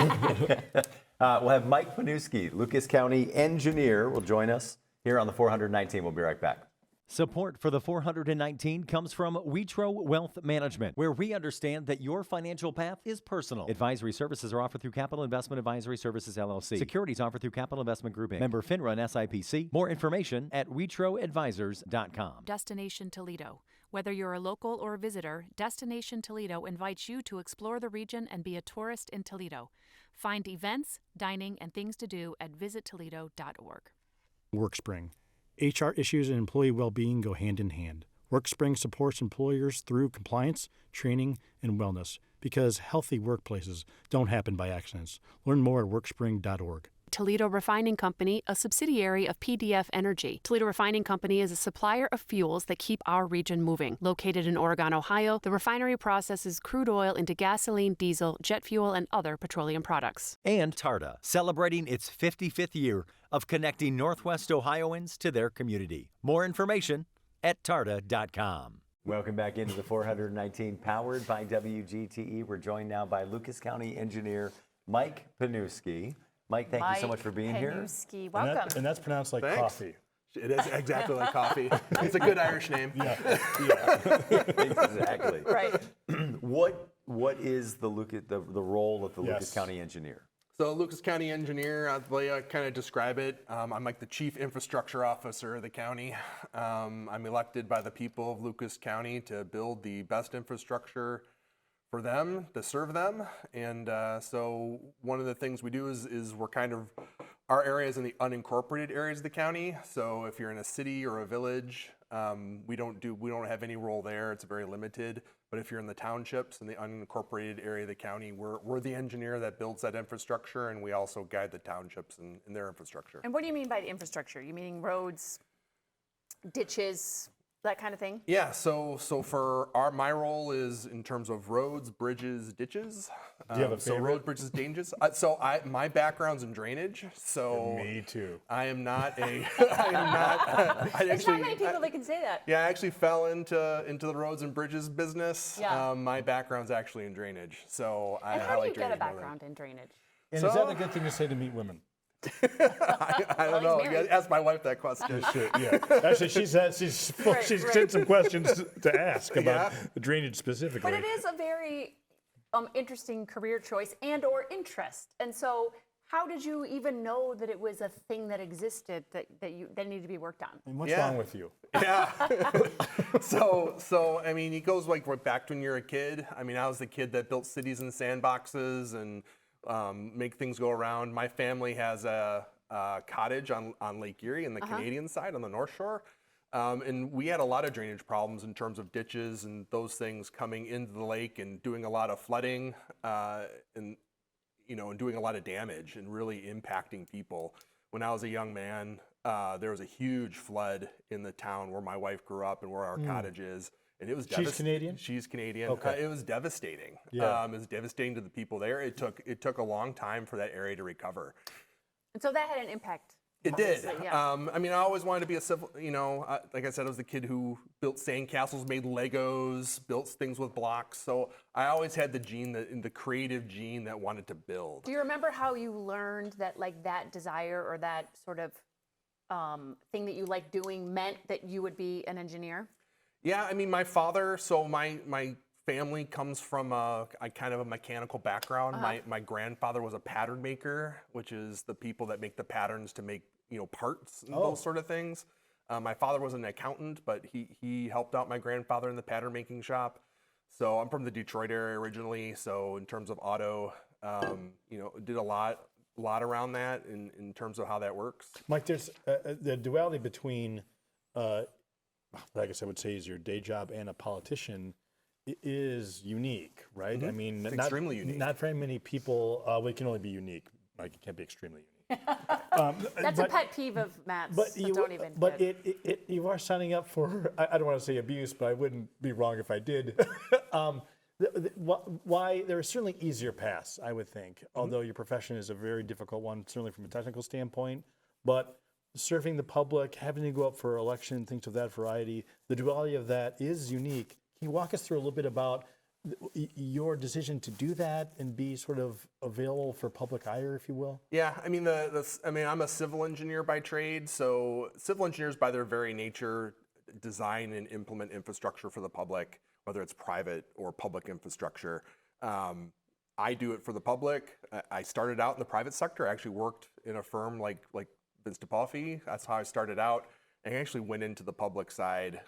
[SPEAKER 2] Mike Panuski, Lucas County engineer, will join us here on the 419. We'll be right back.
[SPEAKER 5] Support for the 419 comes from Witro Wealth Management, where we understand that your financial path is personal. Advisory services are offered through Capital Investment Advisory Services, LLC. Securities offered through Capital Investment Group, Inc. Member FINRA and SIPC. More information at WitroAdvisors.com.
[SPEAKER 14] Destination Toledo. Whether you're a local or a visitor, Destination Toledo invites you to explore the region and be a tourist in Toledo. Find events, dining, and things to do at visittoledo.org.
[SPEAKER 15] WorkSpring. HR issues and employee well-being go hand in hand. WorkSpring supports employers through compliance, training, and wellness because healthy workplaces don't happen by accidents. Learn more at workspring.org.
[SPEAKER 14] Toledo Refining Company, a subsidiary of PDF Energy. Toledo Refining Company is a supplier of fuels that keep our region moving. Located in Oregon, Ohio, the refinery processes crude oil into gasoline, diesel, jet fuel, and other petroleum products.
[SPEAKER 5] And TARTA, celebrating its 55th year of connecting Northwest Ohioans to their community. More information at tarta.com.
[SPEAKER 2] Welcome back into the 419, powered by WGTE. We're joined now by Lucas County Engineer Mike Panuski. Mike, thank you so much for being here.
[SPEAKER 3] Panuski, welcome.
[SPEAKER 4] And that's pronounced like coffee.
[SPEAKER 16] It is exactly like coffee. It's a good Irish name.
[SPEAKER 4] Yeah.
[SPEAKER 2] Exactly.
[SPEAKER 3] Right.
[SPEAKER 2] What is the role of the Lucas County Engineer?
[SPEAKER 16] So Lucas County Engineer, the way I kind of describe it, I'm like the Chief Infrastructure Officer of the county. I'm elected by the people of Lucas County to build the best infrastructure for them, to serve them. And so one of the things we do is we're kind of, our area is in the unincorporated areas of the county. So if you're in a city or a village, we don't have any role there. It's very limited. But if you're in the townships and the unincorporated area of the county, we're the engineer that builds that infrastructure, and we also guide the townships in their infrastructure.
[SPEAKER 3] And what do you mean by the infrastructure? You meaning roads, ditches, that kind of thing?
[SPEAKER 16] Yeah, so for my role is in terms of roads, bridges, ditches.
[SPEAKER 4] Do you have a
[SPEAKER 16] so
[SPEAKER 4] favorite?
[SPEAKER 16] roads, bridges, ditches. My background's in drainage, so
[SPEAKER 4] Me too.
[SPEAKER 16] I am not a.
[SPEAKER 3] There's not many people that can say that.
[SPEAKER 16] Yeah, I actually fell into the roads and bridges business.
[SPEAKER 3] Yeah.
[SPEAKER 16] My background's actually in drainage, so I
[SPEAKER 3] And how do
[SPEAKER 16] like
[SPEAKER 3] you get a
[SPEAKER 16] drainage more than-
[SPEAKER 3] background in drainage?
[SPEAKER 4] And is that a good thing to say to meet women?
[SPEAKER 16] I don't know. You gotta ask my wife that question.
[SPEAKER 4] Yeah. Actually, she's sent some questions to ask about the drainage specifically.
[SPEAKER 3] But it is a very interesting career choice and or interest. And so how did you even know that it was a thing that existed that needed to be worked on?
[SPEAKER 4] And what's wrong with you?
[SPEAKER 16] Yeah. so I mean, it goes like right back to when you're a kid. I mean, I was the kid that built cities in sandboxes and make things go around. My family has a cottage on Lake Erie in the Canadian side on the North Shore. And we had a lot of drainage problems in terms of ditches and those things coming into the lake and doing a lot of flooding and doing a lot of damage and really impacting people. When I was a young man, there was a huge flood in the town where my wife grew up and where our cottage is. And it was
[SPEAKER 4] She's Canadian?
[SPEAKER 16] She's Canadian.
[SPEAKER 4] Okay.
[SPEAKER 16] It was devastating.
[SPEAKER 4] Yeah.
[SPEAKER 16] It was devastating to the people there. It took a long time for that area to recover.
[SPEAKER 3] And so that had an impact.
[SPEAKER 16] It did.
[SPEAKER 3] Obviously, yeah.
[SPEAKER 16] I mean, I always wanted to be a civil, like I said, I was the kid who built sandcastles, made Legos, built things with blocks. So I always had the creative gene that wanted to build.
[SPEAKER 3] Do you remember how you learned that that desire or that sort of thing that you liked doing meant that you would be an engineer?
[SPEAKER 16] Yeah, I mean, my father, so my family comes from a kind of a mechanical background. My grandfather was a pattern maker, which is the people that make the patterns to make parts and those sort of things. My father was an accountant, but he helped out my grandfather in the pattern making shop. So I'm from the Detroit area originally. So in terms of auto, did a lot around that in terms of how that works.
[SPEAKER 4] Mike, there's the duality between, I guess I would say, is your day job and a politician is unique, right?
[SPEAKER 16] Mm-hmm.
[SPEAKER 4] I mean,
[SPEAKER 16] it's extremely unique.
[SPEAKER 4] Not very many people. It can only be unique. Mike, it can't be extremely unique.
[SPEAKER 3] That's a pet peeve of Matt's.
[SPEAKER 4] But
[SPEAKER 3] so don't even.
[SPEAKER 4] But you are signing up for. I don't want to say abuse, but I wouldn't be wrong if I did. Why there are certainly easier paths, I would think. Although your profession is a very difficult one, certainly from a technical standpoint. But serving the public, having to go up for election, things of that variety, the duality of that is unique. Can you walk us through a little bit about your decision to do that and be sort of available for public ire, if you will?
[SPEAKER 16] Yeah, I mean, I'm a civil engineer by trade, so civil engineers by their very nature design and implement infrastructure for the public, whether it's private or public infrastructure. I do it for the public. I started out in the private sector. I actually worked in a firm like Vince DePaufy. That's how I started out. I actually went into the public side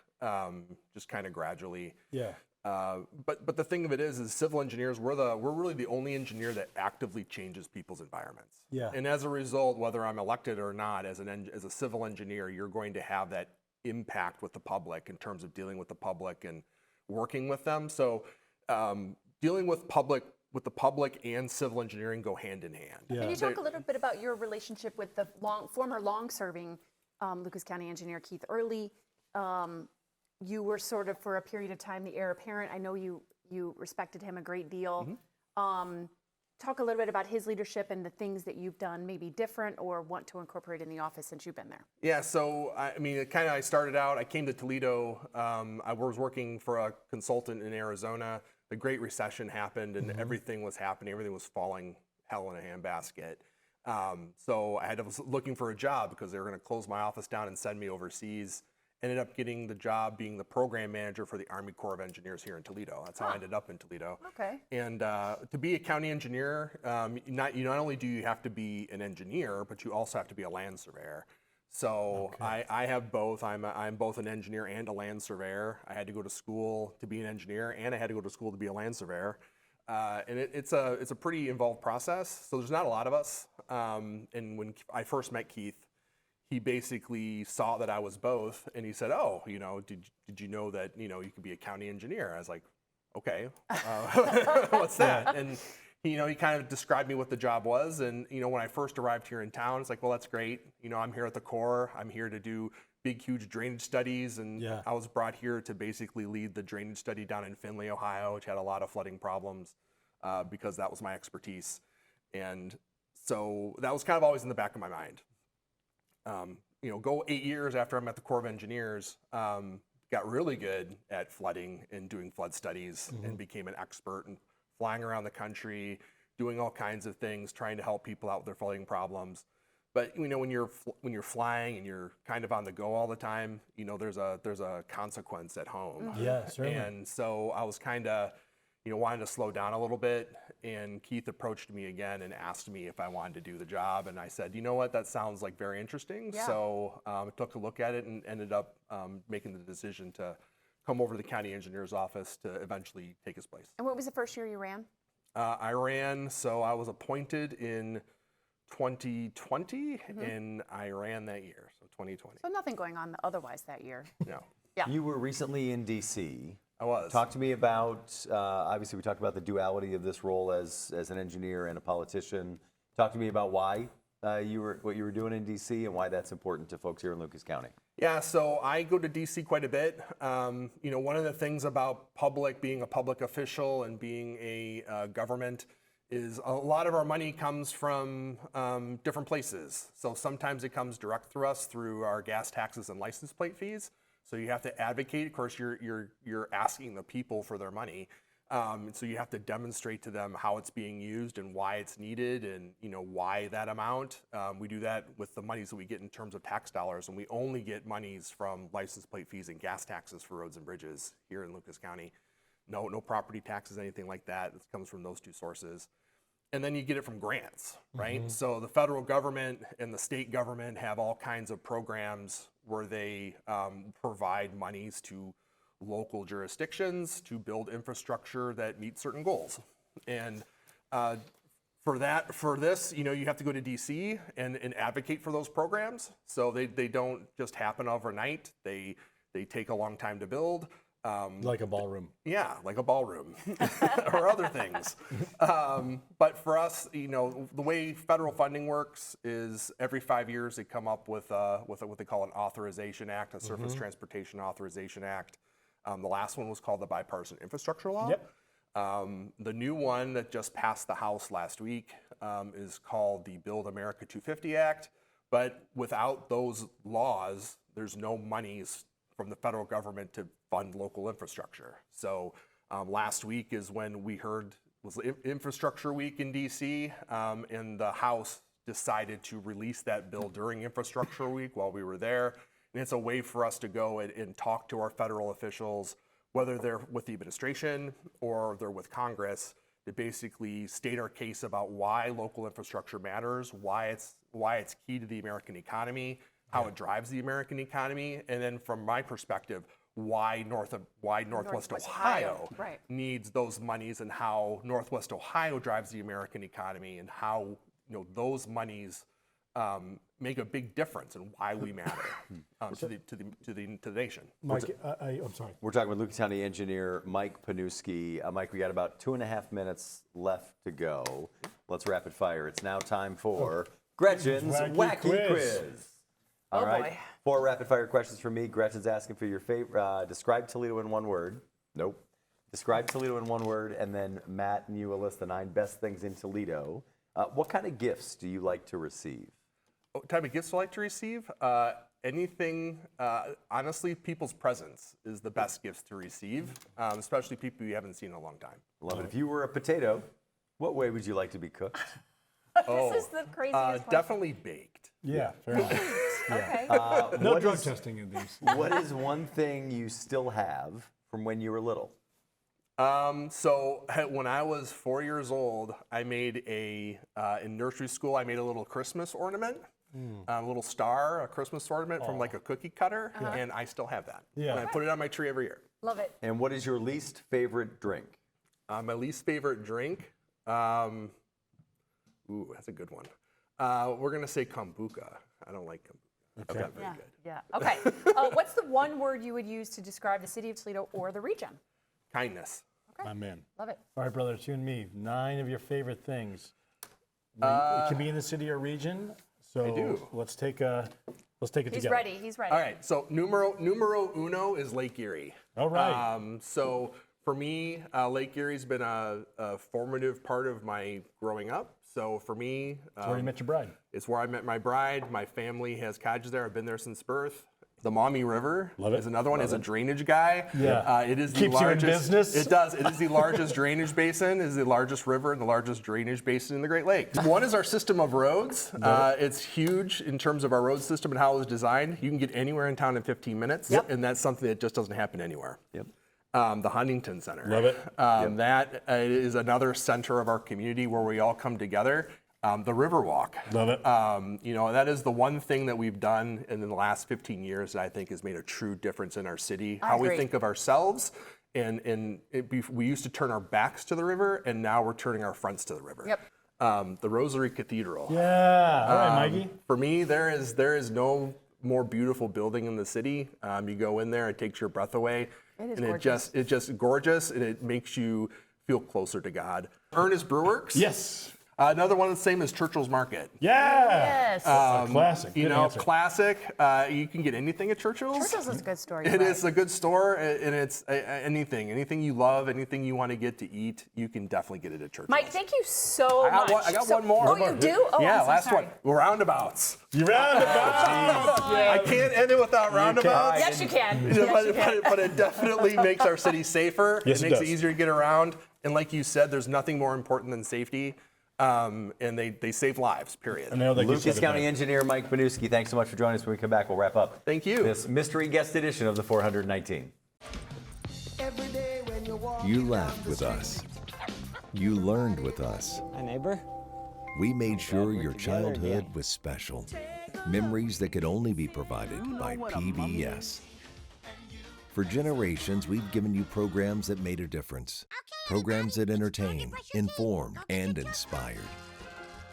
[SPEAKER 16] just kind of gradually.
[SPEAKER 4] Yeah.
[SPEAKER 16] But the thing of it is civil engineers, we're really the only engineer that actively changes people's environments.
[SPEAKER 4] Yeah.
[SPEAKER 16] And as a result, whether I'm elected or not, as a civil engineer, you're going to have that impact with the public in terms of dealing with the public and working with them. So dealing with the public and civil engineering go hand in hand.
[SPEAKER 4] Yeah.
[SPEAKER 3] Can you talk a little bit about your relationship with the former long-serving Lucas County engineer Keith Early? You were sort of, for a period of time, the heir apparent. I know you respected him a great deal.
[SPEAKER 16] Mm-hmm.
[SPEAKER 3] talk a little bit about his leadership and the things that you've done maybe different or want to incorporate in the office since you've been there?
[SPEAKER 16] Yeah, so I mean, I started out, I came to Toledo, I was working for a consultant in Arizona. The Great Recession happened and everything was happening, everything was falling hell in a handbasket. So I was looking for a job because they were going to close my office down and send me overseas. Ended up getting the job being the program manager for the Army Corps of Engineers here in Toledo. That's how I ended up in Toledo.
[SPEAKER 3] Okay.
[SPEAKER 16] And to be a county engineer, not only do you have to be an engineer, but you also have to be a land surveyor. So I have both. I'm both an engineer and a land surveyor. I had to go to school to be an engineer, and I had to go to school to be a land surveyor. And it's a pretty involved process. So there's not a lot of us. And when I first met Keith, he basically saw that I was both, and he said, "Oh, did you know that you could be a county engineer?" I was like, "Okay, what's that?" And he kind of described me what the job was. And when I first arrived here in town, it's like, "Well, that's great. I'm here at the Corps. I'm here to do big, huge drainage studies." And I was brought here to basically lead the drainage study down in Findlay, Ohio, which had a lot of flooding problems because that was my expertise. And so that was kind of always in the back of my mind. Go 8 years after I'm at the Corps of Engineers, got really good at flooding and doing flood studies and became an expert and flying around the country, doing all kinds of things, trying to help people out with their flooding problems. But when you're flying and you're kind of on the go all the time, there's a consequence at home.
[SPEAKER 4] Yeah, certainly.
[SPEAKER 16] And so I was kind of wanted to slow down a little bit, and Keith approached me again and asked me if I wanted to do the job, and I said, "You know what, that sounds like very interesting."
[SPEAKER 3] Yeah.
[SPEAKER 16] So I took a look at it and ended up making the decision to come over to the county engineer's office to eventually take his place.
[SPEAKER 3] And what was the first year you ran?
[SPEAKER 16] I was appointed in 2020, and I ran that year, so 2020.
[SPEAKER 3] So nothing going on otherwise that year.
[SPEAKER 16] No.
[SPEAKER 3] Yeah.
[SPEAKER 2] You were recently in D.C.
[SPEAKER 16] I was.
[SPEAKER 2] Talk to me about, obviously we talked about the duality of this role as an engineer and a politician. Talk to me about why what you were doing in D.C. and why that's important to folks here in Lucas County.
[SPEAKER 16] Yeah, so I go to D.C. quite a bit. One of the things about being a public official and being a government is a lot of our money comes from different places. So sometimes it comes direct through us through our gas taxes and license plate fees. So you have to advocate. Of course, you're asking the people for their money. So you have to demonstrate to them how it's being used and why it's needed and why that amount. We do that with the monies that we get in terms of tax dollars, and we only get monies from license plate fees and gas taxes for roads and bridges here in Lucas County. No property taxes, anything like that. It comes from those two sources. And then you get it from grants, right? So the federal government and the state government have all kinds of programs where they provide monies to local jurisdictions to build infrastructure that meets certain goals. And for this, you have to go to DC and advocate for those programs. So they don't just happen overnight. They take a long time to build.
[SPEAKER 4] Like a ballroom.
[SPEAKER 16] Yeah, like a ballroom or other things. But for us, the way federal funding works is every 5 years they come up with what they call an authorization act, a Surface Transportation Authorization Act. The last one was called the Bipartisan Infrastructure Law.
[SPEAKER 4] Yep.
[SPEAKER 16] The new one that just passed the House last week is called the Build America 250 Act. But without those laws, there's no monies from the federal government to fund local infrastructure. So last week is when we heard was Infrastructure Week in DC, and the House decided to release that bill during Infrastructure Week while we were there. And it's a way for us to go and talk to our federal officials, whether they're with the administration or they're with Congress, to basically state our case about why local infrastructure matters, why it's key to the American economy, how it drives the American economy, and then from my perspective, why Northwest Ohio needs those monies and how Northwest Ohio drives the American economy and how those monies make a big difference and why we matter to the nation.
[SPEAKER 4] Mike, I'm sorry.
[SPEAKER 2] We're talking with Lucas County Engineer Mike Panuski. Mike, we got about 2.5 minutes left to go. Let's rapid fire. It's now time for Gretchen's Wacky Quiz. All right.
[SPEAKER 3] Boy.
[SPEAKER 2] 4 rapid fire questions from me. Gretchen's asking for your favorite. Describe Toledo in one word. Nope. Describe Toledo in one word, and then Matt and you will list the 9 best things in Toledo. What kind of gifts do you like to receive?
[SPEAKER 16] What type of gifts I like to receive? Anything, honestly, people's presence is the best gifts to receive, especially people you haven't seen in a long time.
[SPEAKER 2] Love it. If you were a potato, what way would you like to be cooked?
[SPEAKER 13] This is the craziest question.
[SPEAKER 16] Definitely baked.
[SPEAKER 4] Yeah, fair enough.
[SPEAKER 13] Okay.
[SPEAKER 4] No drug testing in these.
[SPEAKER 2] What is one thing you still have from when you were little?
[SPEAKER 16] So when I was 4 years old, I made in nursery school, I made a little Christmas ornament, a little star, a Christmas ornament from like a cookie cutter, and I still have that.
[SPEAKER 4] Yeah.
[SPEAKER 16] And I put it on my tree every year.
[SPEAKER 13] Love it.
[SPEAKER 2] And what is your least favorite drink?
[SPEAKER 16] My least favorite drink, ooh, that's a good one. We're gonna say kombucha. I don't like kombucha.
[SPEAKER 4] Okay.
[SPEAKER 16] Very good.
[SPEAKER 13] Yeah. Okay. What's the one word you would use to describe the city of Toledo or the region?
[SPEAKER 16] Kindness.
[SPEAKER 13] Okay.
[SPEAKER 4] My man.
[SPEAKER 13] Love it.
[SPEAKER 4] All right, brothers, you and me, 9 of your favorite things. It can be in the city or region. So
[SPEAKER 16] I do.
[SPEAKER 4] let's take it together.
[SPEAKER 13] He's ready. He's ready.
[SPEAKER 16] All right. So numero uno is Lake Erie.
[SPEAKER 4] All right.
[SPEAKER 16] So for me, Lake Erie's been a formative part of my growing up. So for me,
[SPEAKER 4] It's where you met your bride.
[SPEAKER 16] it's where I met my bride. My family has cottages there. I've been there since birth. The Maumee River
[SPEAKER 4] Love it.
[SPEAKER 16] is another one. As a drainage guy,
[SPEAKER 4] Yeah.
[SPEAKER 16] it is the
[SPEAKER 4] Keeps you in
[SPEAKER 16] largest.
[SPEAKER 4] business.
[SPEAKER 16] It does. It is the largest drainage basin. It is the largest river and the largest drainage basin in the Great Lakes. One is our system of roads. It's huge in terms of our road system and how it was designed. You can get anywhere in town in 15 minutes, and that's something that just doesn't happen anywhere.
[SPEAKER 2] Yep.
[SPEAKER 16] The Huntington Center.
[SPEAKER 4] Love it.
[SPEAKER 16] That is another center of our community where we all come together. The Riverwalk.
[SPEAKER 4] Love it.
[SPEAKER 16] That is the one thing that we've done in the last 15 years that I think has made a true difference in our city. How we think of ourselves. We used to turn our backs to the river, and now we're turning our fronts to the river.
[SPEAKER 13] Yep.
[SPEAKER 16] The Rosary Cathedral.
[SPEAKER 4] Yeah. All right, Mikey.
[SPEAKER 16] For me, there is no more beautiful building in the city. You go in there, it takes your breath away.
[SPEAKER 13] It is
[SPEAKER 16] and
[SPEAKER 13] gorgeous.
[SPEAKER 16] it's just gorgeous, and it makes you feel closer to God. Ernest Brewworks.
[SPEAKER 4] Yes.
[SPEAKER 16] Another one the same as Churchill's Market.
[SPEAKER 13] Yes.
[SPEAKER 4] Yeah. Classic. Good answer.
[SPEAKER 16] Classic. You can get anything at Churchill's.
[SPEAKER 13] Churchill's is a good store.
[SPEAKER 16] It is a good store, and it's anything you love, anything you want to get to eat, you can definitely get it at Churchill's.
[SPEAKER 13] Mike, thank you so much.
[SPEAKER 16] I got one more.
[SPEAKER 13] Oh, you do? Oh,
[SPEAKER 16] yeah,
[SPEAKER 13] I'm so
[SPEAKER 16] last
[SPEAKER 13] sorry.
[SPEAKER 16] one. Roundabouts.
[SPEAKER 4] You roundabouts.
[SPEAKER 16] I can't end it without roundabouts.
[SPEAKER 13] Yes, you can.
[SPEAKER 16] But it definitely makes our city safer.
[SPEAKER 4] Yes,
[SPEAKER 16] it
[SPEAKER 4] it
[SPEAKER 16] makes
[SPEAKER 4] does.
[SPEAKER 16] it easier to get around. And like you said, there's nothing more important than safety. And they save lives, period.
[SPEAKER 4] I know, like you said
[SPEAKER 2] Lucas
[SPEAKER 4] it
[SPEAKER 2] County
[SPEAKER 4] best.
[SPEAKER 2] Engineer Mike Panuski, thanks so much for joining us. When we come back, we'll wrap up
[SPEAKER 16] Thank you.
[SPEAKER 2] this mystery guest edition of the 419.
[SPEAKER 17] You laughed with us. You learned with us.
[SPEAKER 18] Hi, neighbor.
[SPEAKER 17] We made sure your childhood was special. Memories that could only be provided by PBS. For generations, we've given you programs that made a difference. Programs that entertained, informed, and inspired.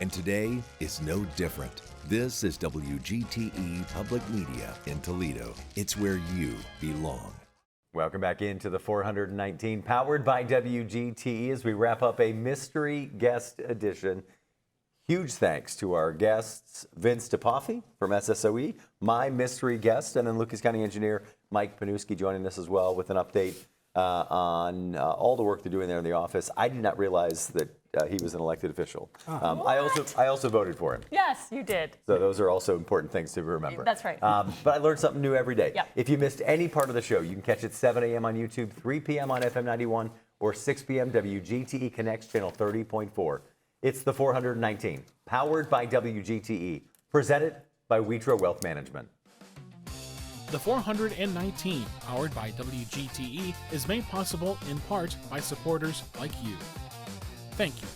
[SPEAKER 17] And today is no different. This is WGTE Public Media in Toledo. It's where you belong.
[SPEAKER 2] Welcome back into the 419, powered by WGTE, as we wrap up a mystery guest edition. Huge thanks to our guests, Vince DePoffe from SSOE, my mystery guest, and then Lucas County Engineer Mike Panuski joining us as well with an update on all the work they're doing there in the office. I did not realize that he was an elected official. I also voted for him.
[SPEAKER 13] Yes, you did.
[SPEAKER 2] So those are also important things to remember.
[SPEAKER 13] That's right.
[SPEAKER 2] But I learned something new every day.
[SPEAKER 13] Yep.
[SPEAKER 2] If you missed any part of the show, you can catch it 7 a.m. on YouTube, 3 p.m. on FM 91, or 6 p.m. WGTE Connects channel 30.4. It's the 419, powered by WGTE, presented by Witro Wealth Management.
[SPEAKER 6] The 419, powered by WGTE, is made possible in part by supporters like you. Thank you.